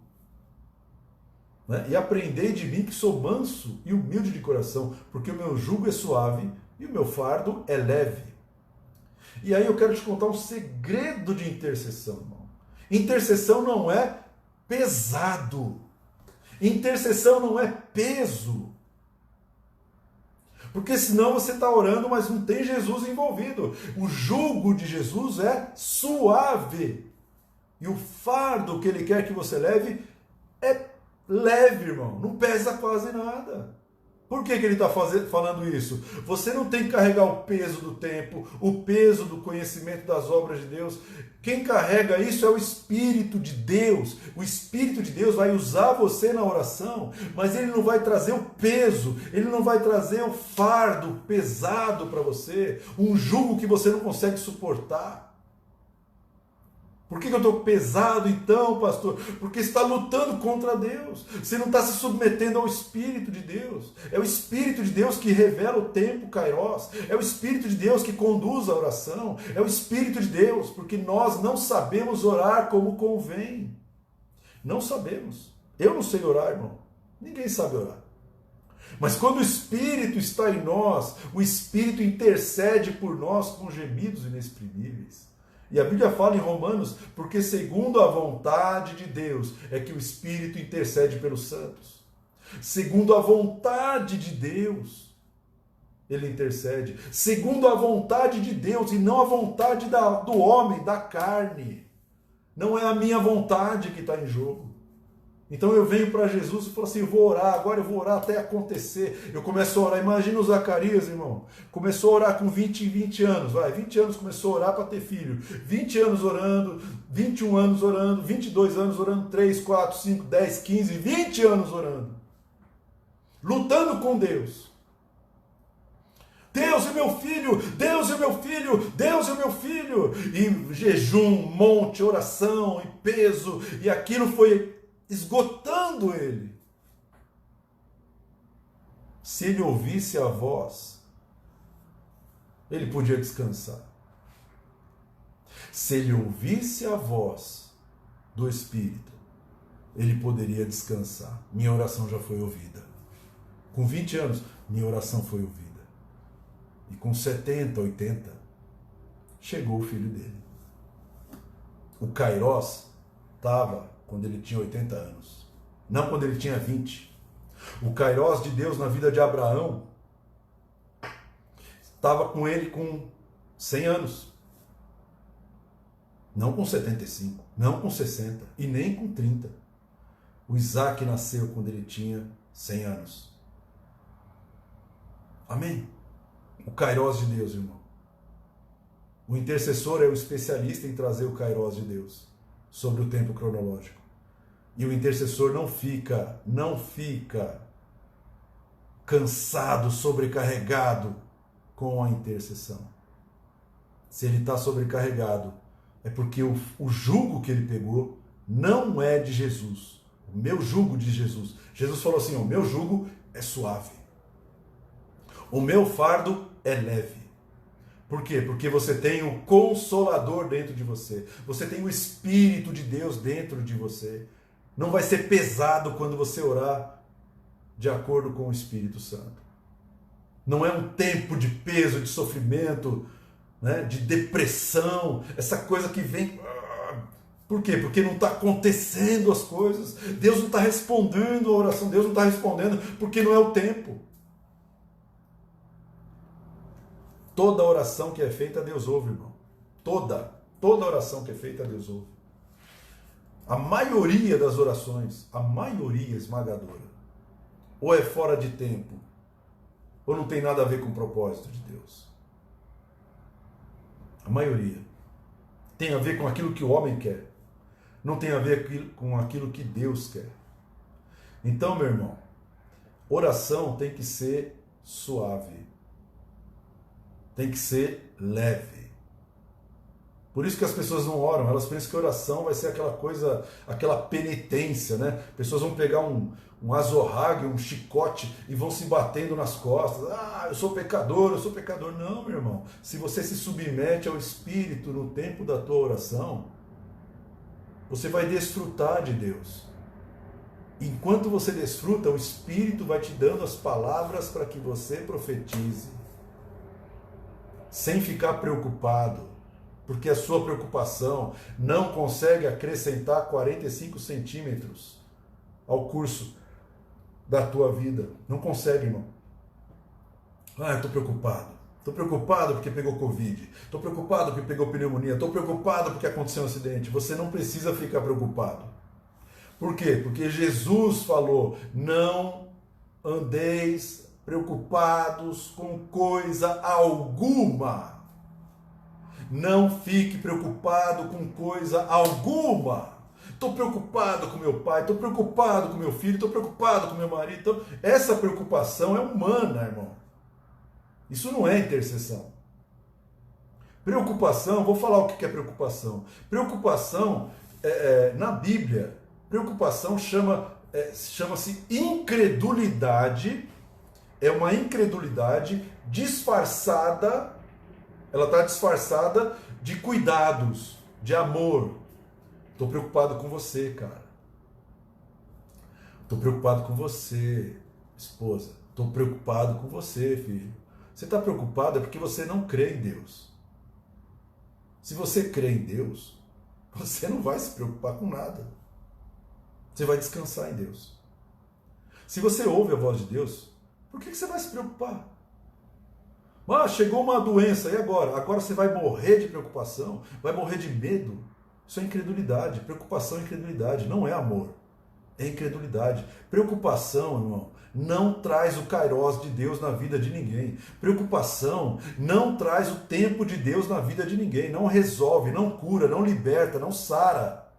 né? E aprendei de mim, que sou manso e humilde de coração, porque o meu jugo é suave e o meu fardo é leve. E aí eu quero te contar um segredo de intercessão, irmão. Intercessão não é pesado. Intercessão não é peso. Porque senão você está orando, mas não tem Jesus envolvido. O jugo de Jesus é suave. E o fardo que ele quer que você leve é leve, irmão. Não pesa quase nada. Por que ele está falando isso? Você não tem que carregar o peso do tempo, o peso do conhecimento das obras de Deus. Quem carrega isso é o Espírito de Deus. O Espírito de Deus vai usar você na oração, mas ele não vai trazer o peso, ele não vai trazer o fardo pesado para você, um jugo que você não consegue suportar. Por que eu estou pesado então, pastor? Porque você está lutando contra Deus. Você não está se submetendo ao Espírito de Deus. É o Espírito de Deus que revela o tempo, Kairós. É o Espírito de Deus que conduz a oração. É o Espírito de Deus, porque nós não sabemos orar como convém. Não sabemos. Eu não sei orar, irmão. Ninguém sabe orar. Mas quando o Espírito está em nós, o Espírito intercede por nós com gemidos inexprimíveis. E a Bíblia fala em Romanos: porque segundo a vontade de Deus é que o Espírito intercede pelos santos. Segundo a vontade de Deus. ele intercede, segundo a vontade de Deus e não a vontade do homem, da carne. Não é a minha vontade que está em jogo. Então eu venho para Jesus e falo assim, eu vou orar, agora eu vou orar até acontecer. Eu começo a orar, imagina o Zacarias, irmão. Começou a orar com 20 anos, 20 anos começou a orar para ter filho. 20 anos orando, 21 anos orando, 22 anos orando, 3, 4, 5, 10, 15, 20 anos orando. Lutando com Deus. Deus é meu filho, Deus é meu filho, Deus é meu filho. E jejum, monte, oração e peso, e aquilo foi esgotando ele. Se ele ouvisse a voz, ele podia descansar. Se ele ouvisse a voz do Espírito, ele poderia descansar. Minha oração já foi ouvida. Com 20 anos, minha oração foi ouvida. E com 70, 80, chegou o filho dele. O Kairós estava quando ele tinha 80 anos, não quando ele tinha 20. O Kairós de Deus na vida de Abraão estava com ele com 100 anos. Não com 75, não com 60 e nem com 30. O Isaac nasceu quando ele tinha 100 anos. Amém? O Kairós de Deus, irmão. O intercessor é o especialista em trazer o Kairós de Deus sobre o tempo cronológico. E o intercessor não fica cansado, sobrecarregado com a intercessão. Se ele está sobrecarregado, é porque o jugo que ele pegou não é de Jesus. O meu jugo de Jesus. Jesus falou assim, o meu jugo é suave. O meu fardo é leve. Por quê? Porque você tem o Consolador dentro de você. Você tem o Espírito de Deus dentro de você. Não vai ser pesado quando você orar de acordo com o Espírito Santo. Não é um tempo de peso, de sofrimento, né, de depressão, essa coisa que vem... Por quê? Porque não está acontecendo as coisas. Deus não está respondendo a oração. Deus não está respondendo porque não é o tempo. Toda oração que é feita, Deus ouve, irmão. Toda oração que é feita, Deus ouve. A maioria das orações, a maioria esmagadora, ou é fora de tempo, ou não tem nada a ver com o propósito de Deus. A maioria tem a ver com aquilo que o homem quer. Não tem a ver com aquilo que Deus quer. Então, meu irmão, oração tem que ser suave. Tem que ser leve. Por isso que as pessoas não oram, elas pensam que oração vai ser aquela coisa, aquela penitência, né? Pessoas vão pegar um azorrague, um chicote e vão se batendo nas costas. Ah, eu sou pecador, eu sou pecador. Não, meu irmão. Se você se submete ao Espírito no tempo da tua oração, você vai desfrutar de Deus. Enquanto você desfruta, o Espírito vai te dando as palavras para que você profetize. Sem ficar preocupado, porque a sua preocupação não consegue acrescentar 45 centímetros ao curso da tua vida. Não consegue, irmão. Ah, eu estou preocupado. Estou preocupado porque pegou Covid. Estou preocupado porque pegou pneumonia. Estou preocupado porque aconteceu um acidente. Você não precisa ficar preocupado. Por quê? Porque Jesus falou, não andeis preocupados com coisa alguma. Não fique preocupado com coisa alguma. Estou preocupado com meu pai, estou preocupado com meu filho, estou preocupado com meu marido. Então, essa preocupação é humana, irmão. Isso não é intercessão. Preocupação, vou falar o que é preocupação. Preocupação, na Bíblia, preocupação chama-se incredulidade. É uma incredulidade disfarçada, ela está disfarçada de cuidados, de amor. Estou preocupado com você, cara. Estou preocupado com você, esposa. Estou preocupado com você, filho. Você está preocupado é porque você não crê em Deus. Se você crê em Deus, você não vai se preocupar com nada. Você vai descansar em Deus. Se você ouve a voz de Deus, por que você vai se preocupar? Ah, chegou uma doença, e agora? Agora você vai morrer de preocupação? Vai morrer de medo? Isso é incredulidade. Preocupação é incredulidade, não é amor. É incredulidade. Preocupação, irmão, não traz o kairós de Deus na vida de ninguém. Preocupação não traz o tempo de Deus na vida de ninguém. Não resolve, não cura, não liberta, não sara.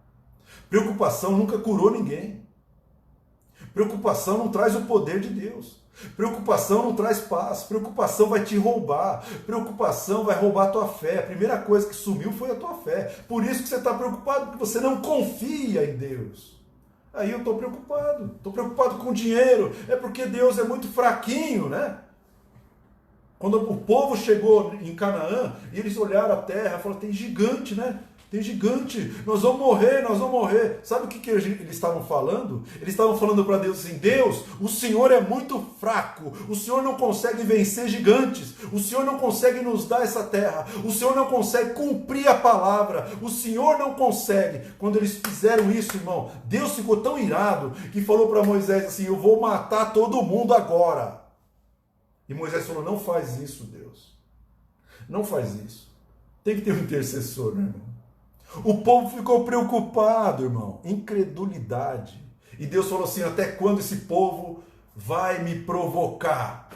Preocupação nunca curou ninguém. Preocupação não traz o poder de Deus. Preocupação não traz paz. Preocupação vai te roubar. Preocupação vai roubar a tua fé. A primeira coisa que sumiu foi a tua fé. Por isso que você está preocupado, porque você não confia em Deus. Aí eu estou preocupado com dinheiro, é porque Deus é muito fraquinho, né? Quando o povo chegou em Canaã, e eles olharam a terra, falaram, tem gigante, né? Tem gigante, nós vamos morrer, nós vamos morrer. Sabe o que eles estavam falando? Eles estavam falando para Deus assim, Deus, o Senhor é muito fraco, o Senhor não consegue vencer gigantes, o Senhor não consegue nos dar essa terra, o Senhor não consegue cumprir a palavra, o Senhor não consegue. Quando eles fizeram isso, irmão, Deus ficou tão irado que falou para Moisés assim, eu vou matar todo mundo agora. E Moisés falou, não faz isso, Deus, não faz isso. Tem que ter um intercessor, né, irmão? O povo ficou preocupado, irmão, incredulidade. E Deus falou assim, até quando esse povo vai me provocar?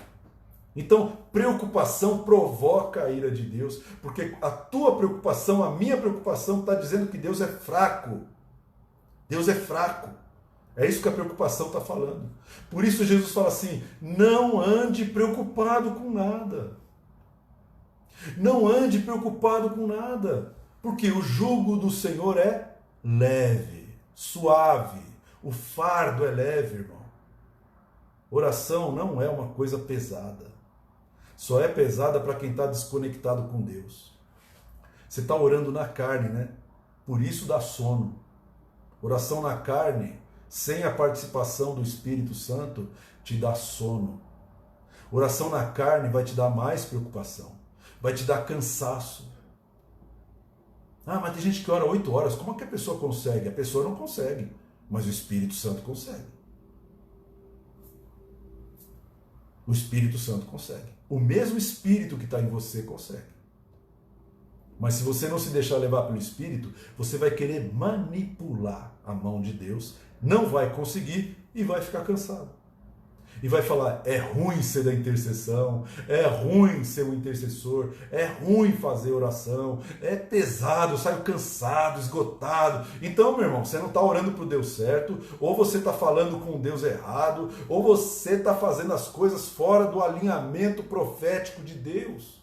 Então, preocupação provoca a ira de Deus, porque a tua preocupação, a minha preocupação está dizendo que Deus é fraco. Deus é fraco. É isso que a preocupação está falando. Por isso Jesus fala assim, não ande preocupado com nada. Não ande preocupado com nada. Porque o jugo do Senhor é leve, suave. O fardo é leve, irmão. Oração não é uma coisa pesada. Só é pesada para quem está desconectado com Deus. Você está orando na carne, né? Por isso dá sono. Oração na carne, sem a participação do Espírito Santo, te dá sono. Oração na carne vai te dar mais preocupação. Vai te dar cansaço. Ah, mas tem gente que ora 8 horas. Como é que a pessoa consegue? A pessoa não consegue, mas o Espírito Santo consegue. O Espírito Santo consegue. O mesmo Espírito que está em você consegue. Mas se você não se deixar levar pelo Espírito, você vai querer manipular a mão de Deus, não vai conseguir e vai ficar cansado. E vai falar, é ruim ser da intercessão, é ruim ser um intercessor, é ruim fazer oração, é pesado, eu saio cansado, esgotado. Então, meu irmão, você não está orando para o Deus certo, ou você está falando com o Deus errado, ou você está fazendo as coisas fora do alinhamento profético de Deus.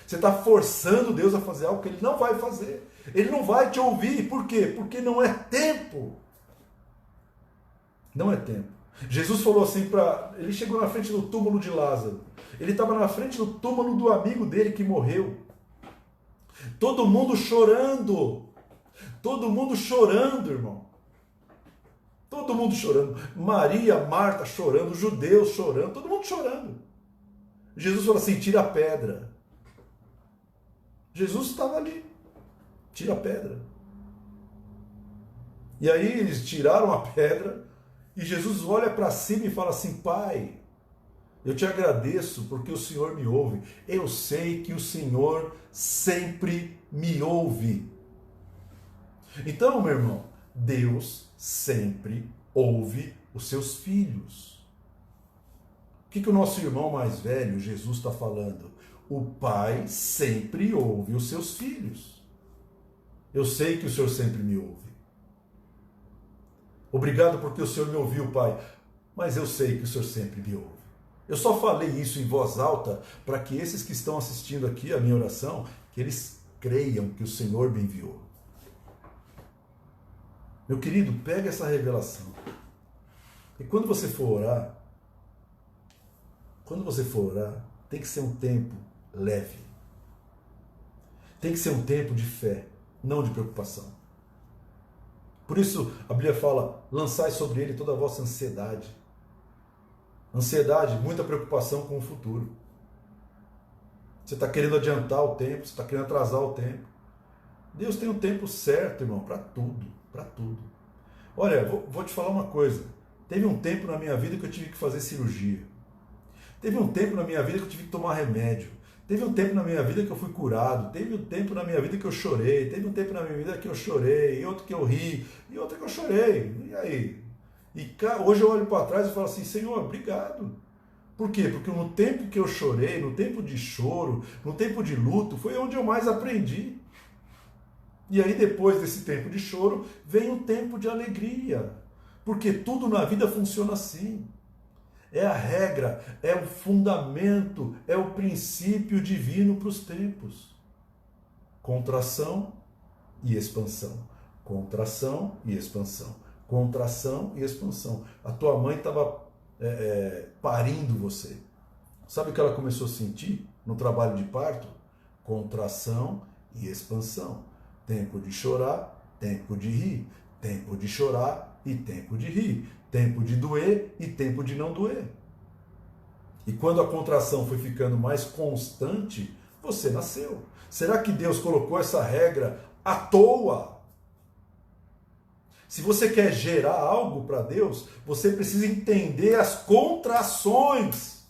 Você está forçando Deus a fazer algo que Ele não vai fazer. Ele não vai te ouvir. Por quê? Porque não é tempo. Não é tempo. Jesus falou assim ele chegou na frente do túmulo de Lázaro. Ele estava na frente do túmulo do amigo dele que morreu. Todo mundo chorando. Todo mundo chorando, irmão. Todo mundo chorando. Maria, Marta chorando, os judeus chorando, todo mundo chorando. Jesus falou assim, tira a pedra. Jesus estava ali. Tira a pedra. E aí eles tiraram a pedra. E Jesus olha para cima e fala assim, Pai, eu te agradeço porque o Senhor me ouve. Eu sei que o Senhor sempre me ouve. Então, meu irmão, Deus sempre ouve os seus filhos. O que o nosso irmão mais velho, Jesus, está falando? O Pai sempre ouve os seus filhos. Eu sei que o Senhor sempre me ouve. Obrigado porque o Senhor me ouviu, Pai, mas eu sei que o Senhor sempre me ouve. Eu só falei isso em voz alta para que esses que estão assistindo aqui a minha oração, que eles creiam que o Senhor me enviou. Meu querido, pega essa revelação. E quando você for orar, tem que ser um tempo leve. Tem que ser um tempo de fé, não de preocupação. Por isso a Bíblia fala, lançai sobre ele toda a vossa ansiedade. Ansiedade, muita preocupação com o futuro. Você está querendo adiantar o tempo, você está querendo atrasar o tempo. Deus tem um tempo certo, irmão, para tudo, para tudo. Olha, vou te falar uma coisa. Teve um tempo na minha vida que eu tive que fazer cirurgia. Teve um tempo na minha vida que eu tive que tomar remédio. Teve um tempo na minha vida que eu fui curado, teve um tempo na minha vida que eu chorei, teve um tempo na minha vida que eu chorei, e outro que eu ri, e outro que eu chorei. E aí? E hoje eu olho para trás e falo assim, Senhor, obrigado. Por quê? Porque no tempo que eu chorei, no tempo de choro, no tempo de luto, foi onde eu mais aprendi. E aí depois desse tempo de choro, vem o tempo de alegria. Porque tudo na vida funciona assim. É a regra, é o fundamento, é o princípio divino para os tempos. Contração e expansão. Contração e expansão. Contração e expansão. A tua mãe estava parindo você. Sabe o que ela começou a sentir no trabalho de parto? Contração e expansão. Tempo de chorar, tempo de rir. Tempo de chorar e tempo de rir. Tempo de doer e tempo de não doer. E quando a contração foi ficando mais constante, você nasceu. Será que Deus colocou essa regra à toa? Se você quer gerar algo para Deus, você precisa entender as contrações.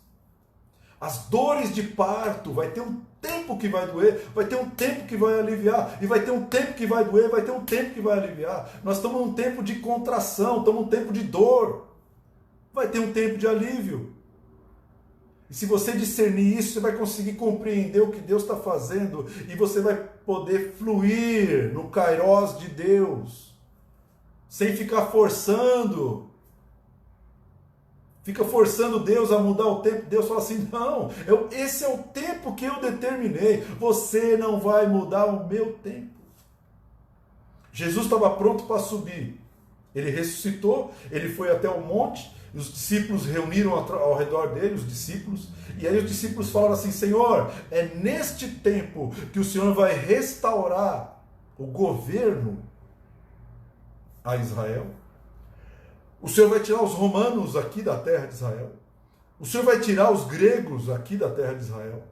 As dores de parto, vai ter um tempo que vai doer, vai ter um tempo que vai aliviar, e vai ter um tempo que vai doer, vai ter um tempo que vai aliviar. Nós estamos num tempo de contração, estamos num tempo de dor. Vai ter um tempo de alívio. E se você discernir isso, você vai conseguir compreender o que Deus está fazendo, e você vai poder fluir no kairós de Deus, sem ficar forçando. Fica forçando Deus a mudar o tempo. Deus fala assim, não, esse é o tempo que eu determinei. Você não vai mudar o meu tempo. Jesus estava pronto para subir. Ele ressuscitou, ele foi até o monte, os discípulos reuniram ao redor dele, os discípulos, e aí os discípulos falaram assim, Senhor, é neste tempo que o Senhor vai restaurar o governo a Israel. O Senhor vai tirar os romanos aqui da terra de Israel. O Senhor vai tirar os gregos aqui da terra de Israel.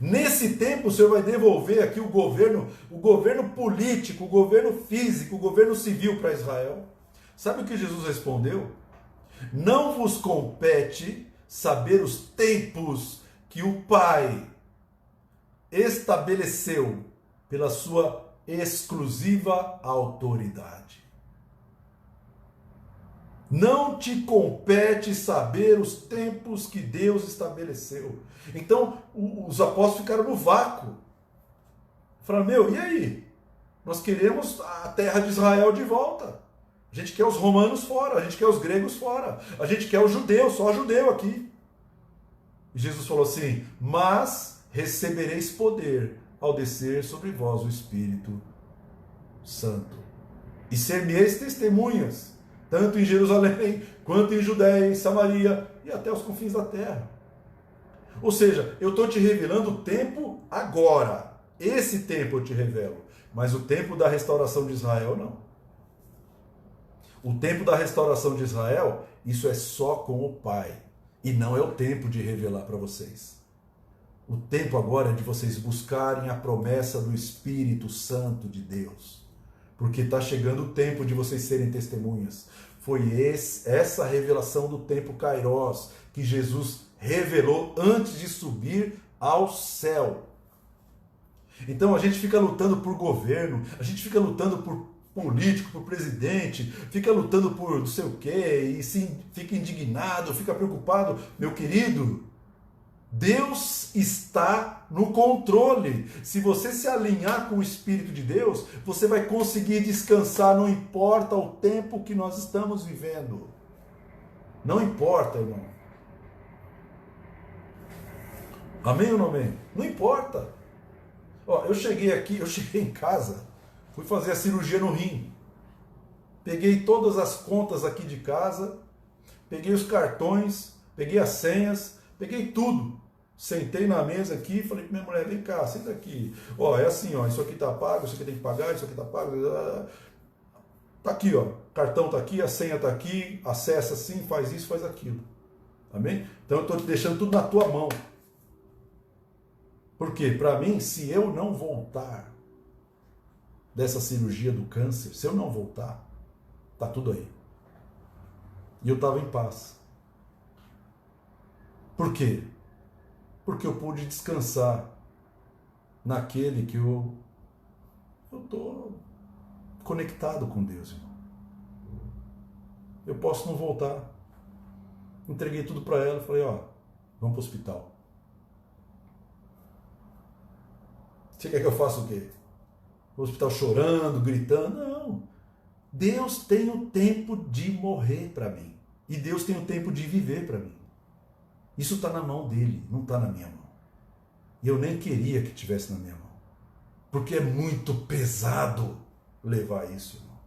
Nesse tempo, o Senhor vai devolver aqui o governo político, o governo físico, o governo civil para Israel. Sabe o que Jesus respondeu? Não vos compete saber os tempos que o Pai estabeleceu pela sua exclusiva autoridade. Não te compete saber os tempos que Deus estabeleceu. Então, os apóstolos ficaram no vácuo. Falaram, e aí? Nós queremos a terra de Israel de volta. A gente quer os romanos fora, a gente quer os gregos fora, a gente quer os judeus, só judeu aqui. E Jesus falou assim, mas recebereis poder ao descer sobre vós o Espírito Santo. E ser-me-eis testemunhas, tanto em Jerusalém, quanto em Judéia, em Samaria e até os confins da terra. Ou seja, eu estou te revelando o tempo agora. Esse tempo eu te revelo. Mas o tempo da restauração de Israel, não. O tempo da restauração de Israel, isso é só com o Pai. E não é o tempo de revelar para vocês. O tempo agora é de vocês buscarem a promessa do Espírito Santo de Deus. Porque está chegando o tempo de vocês serem testemunhas. Foi essa revelação do tempo Kairós que Jesus revelou antes de subir ao céu. Então a gente fica lutando por governo, a gente fica lutando por político, por presidente, fica lutando por não sei o quê, e sim, fica indignado, fica preocupado. Meu querido, Deus está no controle. Se você se alinhar com o Espírito de Deus, você vai conseguir descansar, não importa o tempo que nós estamos vivendo. Não importa, irmão. Amém ou não amém? Não importa. Ó, eu cheguei em casa, fui fazer a cirurgia no rim. Peguei todas as contas aqui de casa, peguei os cartões, peguei as senhas, peguei tudo. Sentei na mesa aqui e falei para minha mulher, vem cá, senta aqui. Ó, é assim, ó, isso aqui tá pago, isso aqui tem que pagar, isso aqui tá pago. Tá aqui, ó, cartão tá aqui, a senha tá aqui, acessa assim, faz isso, faz aquilo. Amém? Então eu estou te deixando tudo na tua mão. Porque, para mim, se eu não voltar dessa cirurgia do câncer, se eu não voltar, tá tudo aí. E eu estava em paz. Por quê? porque eu pude descansar naquele que eu estou conectado com Deus, irmão. Eu posso não voltar. Entreguei tudo para ela e falei, ó, vamos para o hospital. Você quer que eu faça o quê? No hospital chorando, gritando? Não. Deus tem o tempo de morrer para mim. E Deus tem o tempo de viver para mim. Isso está na mão dele, não está na minha mão. E eu nem queria que tivesse na minha mão. Porque é muito pesado levar isso, irmão.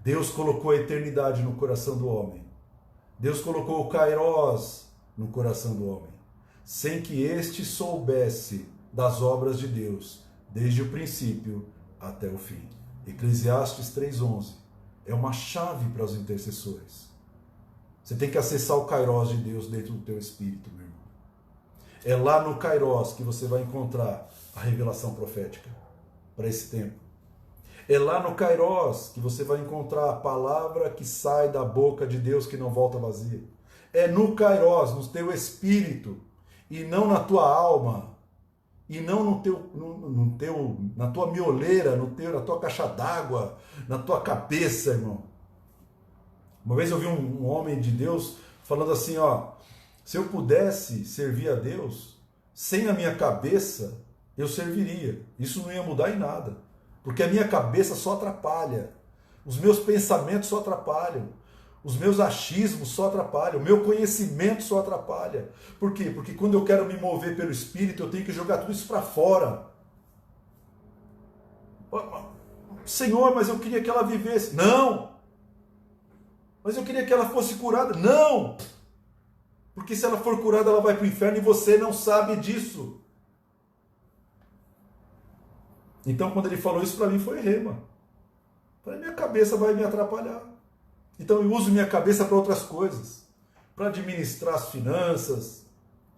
Deus colocou a eternidade no coração do homem. Deus colocou o Kairós no coração do homem. Sem que este soubesse das obras de Deus, desde o princípio até o fim. Eclesiastes 3:11 é uma chave para os intercessores. Você tem que acessar o Kairós de Deus dentro do teu espírito, meu irmão. É lá no Kairós que você vai encontrar a revelação profética para esse tempo. É lá no Kairós que você vai encontrar a palavra que sai da boca de Deus que não volta vazia. É no Kairós, no teu espírito, e não na tua alma, e não na tua mioleira, na tua caixa d'água, na tua cabeça, irmão. Uma vez eu vi um homem de Deus falando assim, ó, se eu pudesse servir a Deus, sem a minha cabeça, eu serviria. Isso não ia mudar em nada. Porque a minha cabeça só atrapalha. Os meus pensamentos só atrapalham. Os meus achismos só atrapalham. O meu conhecimento só atrapalha. Por quê? Porque quando eu quero me mover pelo Espírito, eu tenho que jogar tudo isso para fora. Senhor, mas eu queria que ela vivesse. Não! Mas eu queria que ela fosse curada. Não! Porque se ela for curada, ela vai para o inferno e você não sabe disso. Então, quando ele falou isso para mim, foi rema. Falei, minha cabeça vai me atrapalhar. Então, eu uso minha cabeça para outras coisas. Para administrar as finanças.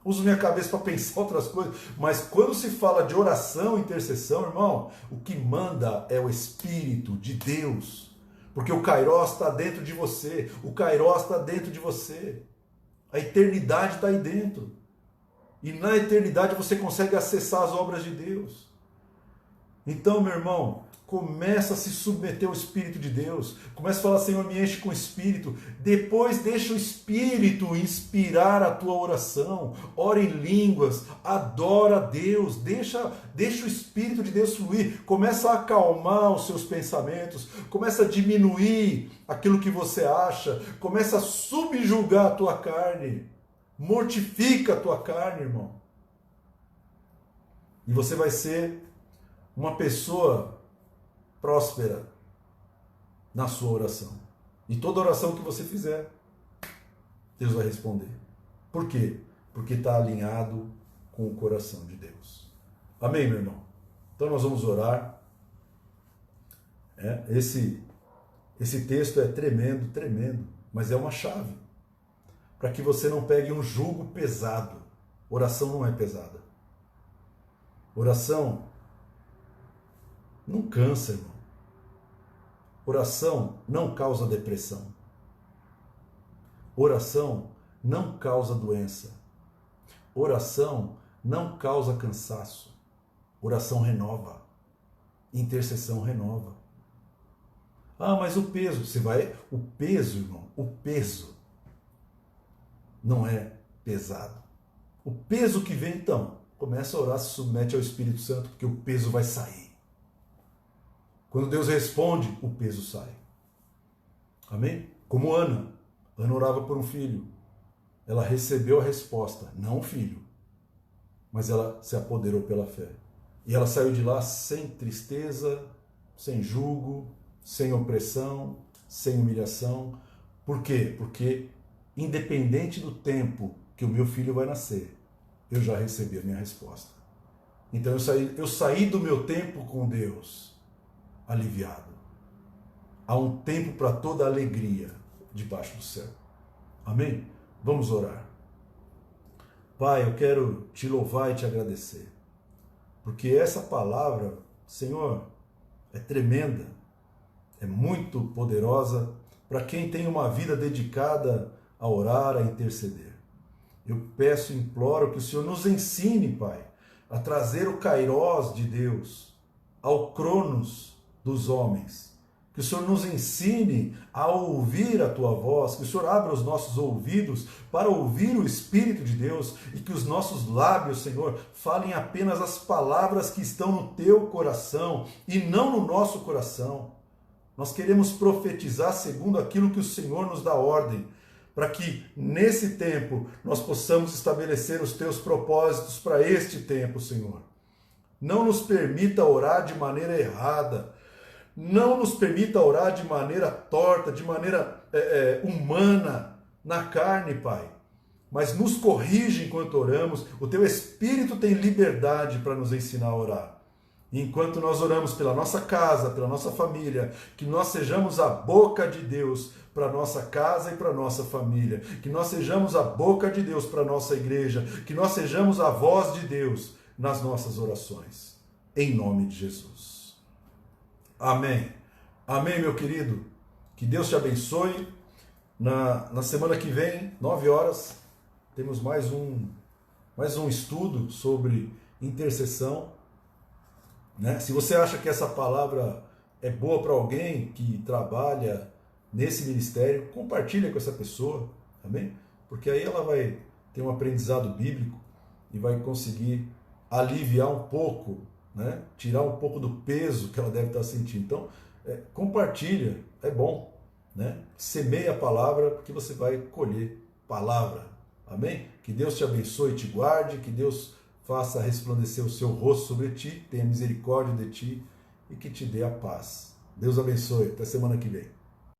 Uso minha cabeça para pensar outras coisas. Mas quando se fala de oração e intercessão, irmão, o que manda é o Espírito de Deus. Porque o Kairós está dentro de você. O Kairós está dentro de você. A eternidade está aí dentro. E na eternidade você consegue acessar as obras de Deus. Então, meu irmão, começa a se submeter ao Espírito de Deus. Começa a falar, Senhor, me enche com o Espírito. Depois deixa o Espírito inspirar a tua oração. Ora em línguas, adora a Deus. Deixa o Espírito de Deus fluir. Começa a acalmar os seus pensamentos. Começa a diminuir aquilo que você acha. Começa a subjugar a tua carne. Mortifica a tua carne, irmão. E você vai ser uma pessoa próspera na sua oração. E toda oração que você fizer, Deus vai responder. Por quê? Porque está alinhado com o coração de Deus. Amém, meu irmão? Então nós vamos orar. Esse texto é tremendo, tremendo, mas é uma chave para que você não pegue um jugo pesado. Oração não é pesada. Oração não cansa, irmão. Oração não causa depressão. Oração não causa doença. Oração não causa cansaço. Oração renova. Intercessão renova. Ah, mas o peso, o peso, irmão, o peso não é pesado. O peso que vem, então, começa a orar, se submete ao Espírito Santo, porque o peso vai sair. Quando Deus responde, o peso sai. Amém? Como Ana. Ana orava por um filho. Ela recebeu a resposta, não o filho. Mas ela se apoderou pela fé. E ela saiu de lá sem tristeza, sem jugo, sem opressão, sem humilhação. Por quê? Porque independente do tempo que o meu filho vai nascer, eu já recebi a minha resposta. Então eu saí do meu tempo com Deus aliviado. Há um tempo para toda alegria debaixo do céu. Amém? Vamos orar. Pai, eu quero te louvar e te agradecer. Porque essa palavra, Senhor, é tremenda, é muito poderosa para quem tem uma vida dedicada a orar, a interceder. Eu peço e imploro que o Senhor nos ensine, Pai, a trazer o kairós de Deus ao cronos dos homens. Que o Senhor nos ensine a ouvir a Tua voz, que o Senhor abra os nossos ouvidos para ouvir o Espírito de Deus e que os nossos lábios, Senhor, falem apenas as palavras que estão no Teu coração e não no nosso coração. Nós queremos profetizar segundo aquilo que o Senhor nos dá ordem, para que nesse tempo nós possamos estabelecer os Teus propósitos para este tempo, Senhor. Não nos permita orar de maneira errada, não nos permita orar de maneira torta, de maneira humana, na carne, Pai. Mas nos corrige enquanto oramos, o Teu Espírito tem liberdade para nos ensinar a orar. E enquanto nós oramos pela nossa casa, pela nossa família, que nós sejamos a boca de Deus para a nossa casa e para a nossa família, que nós sejamos a boca de Deus para a nossa igreja, que nós sejamos a voz de Deus nas nossas orações. Em nome de Jesus. Amém. Amém, meu querido. Que Deus te abençoe. Na semana que vem, 9 horas, temos mais um estudo sobre intercessão. Se você acha que essa palavra é boa para alguém que trabalha nesse ministério, compartilha com essa pessoa, amém? Porque aí ela vai ter um aprendizado bíblico e vai conseguir aliviar um pouco, tirar um pouco do peso que ela deve estar sentindo. Então, compartilha, é bom, semeia a palavra, porque você vai colher palavra, amém? Que Deus te abençoe e te guarde, que Deus faça resplandecer o seu rosto sobre ti, tenha misericórdia de ti e que te dê a paz. Deus abençoe. Até semana que vem.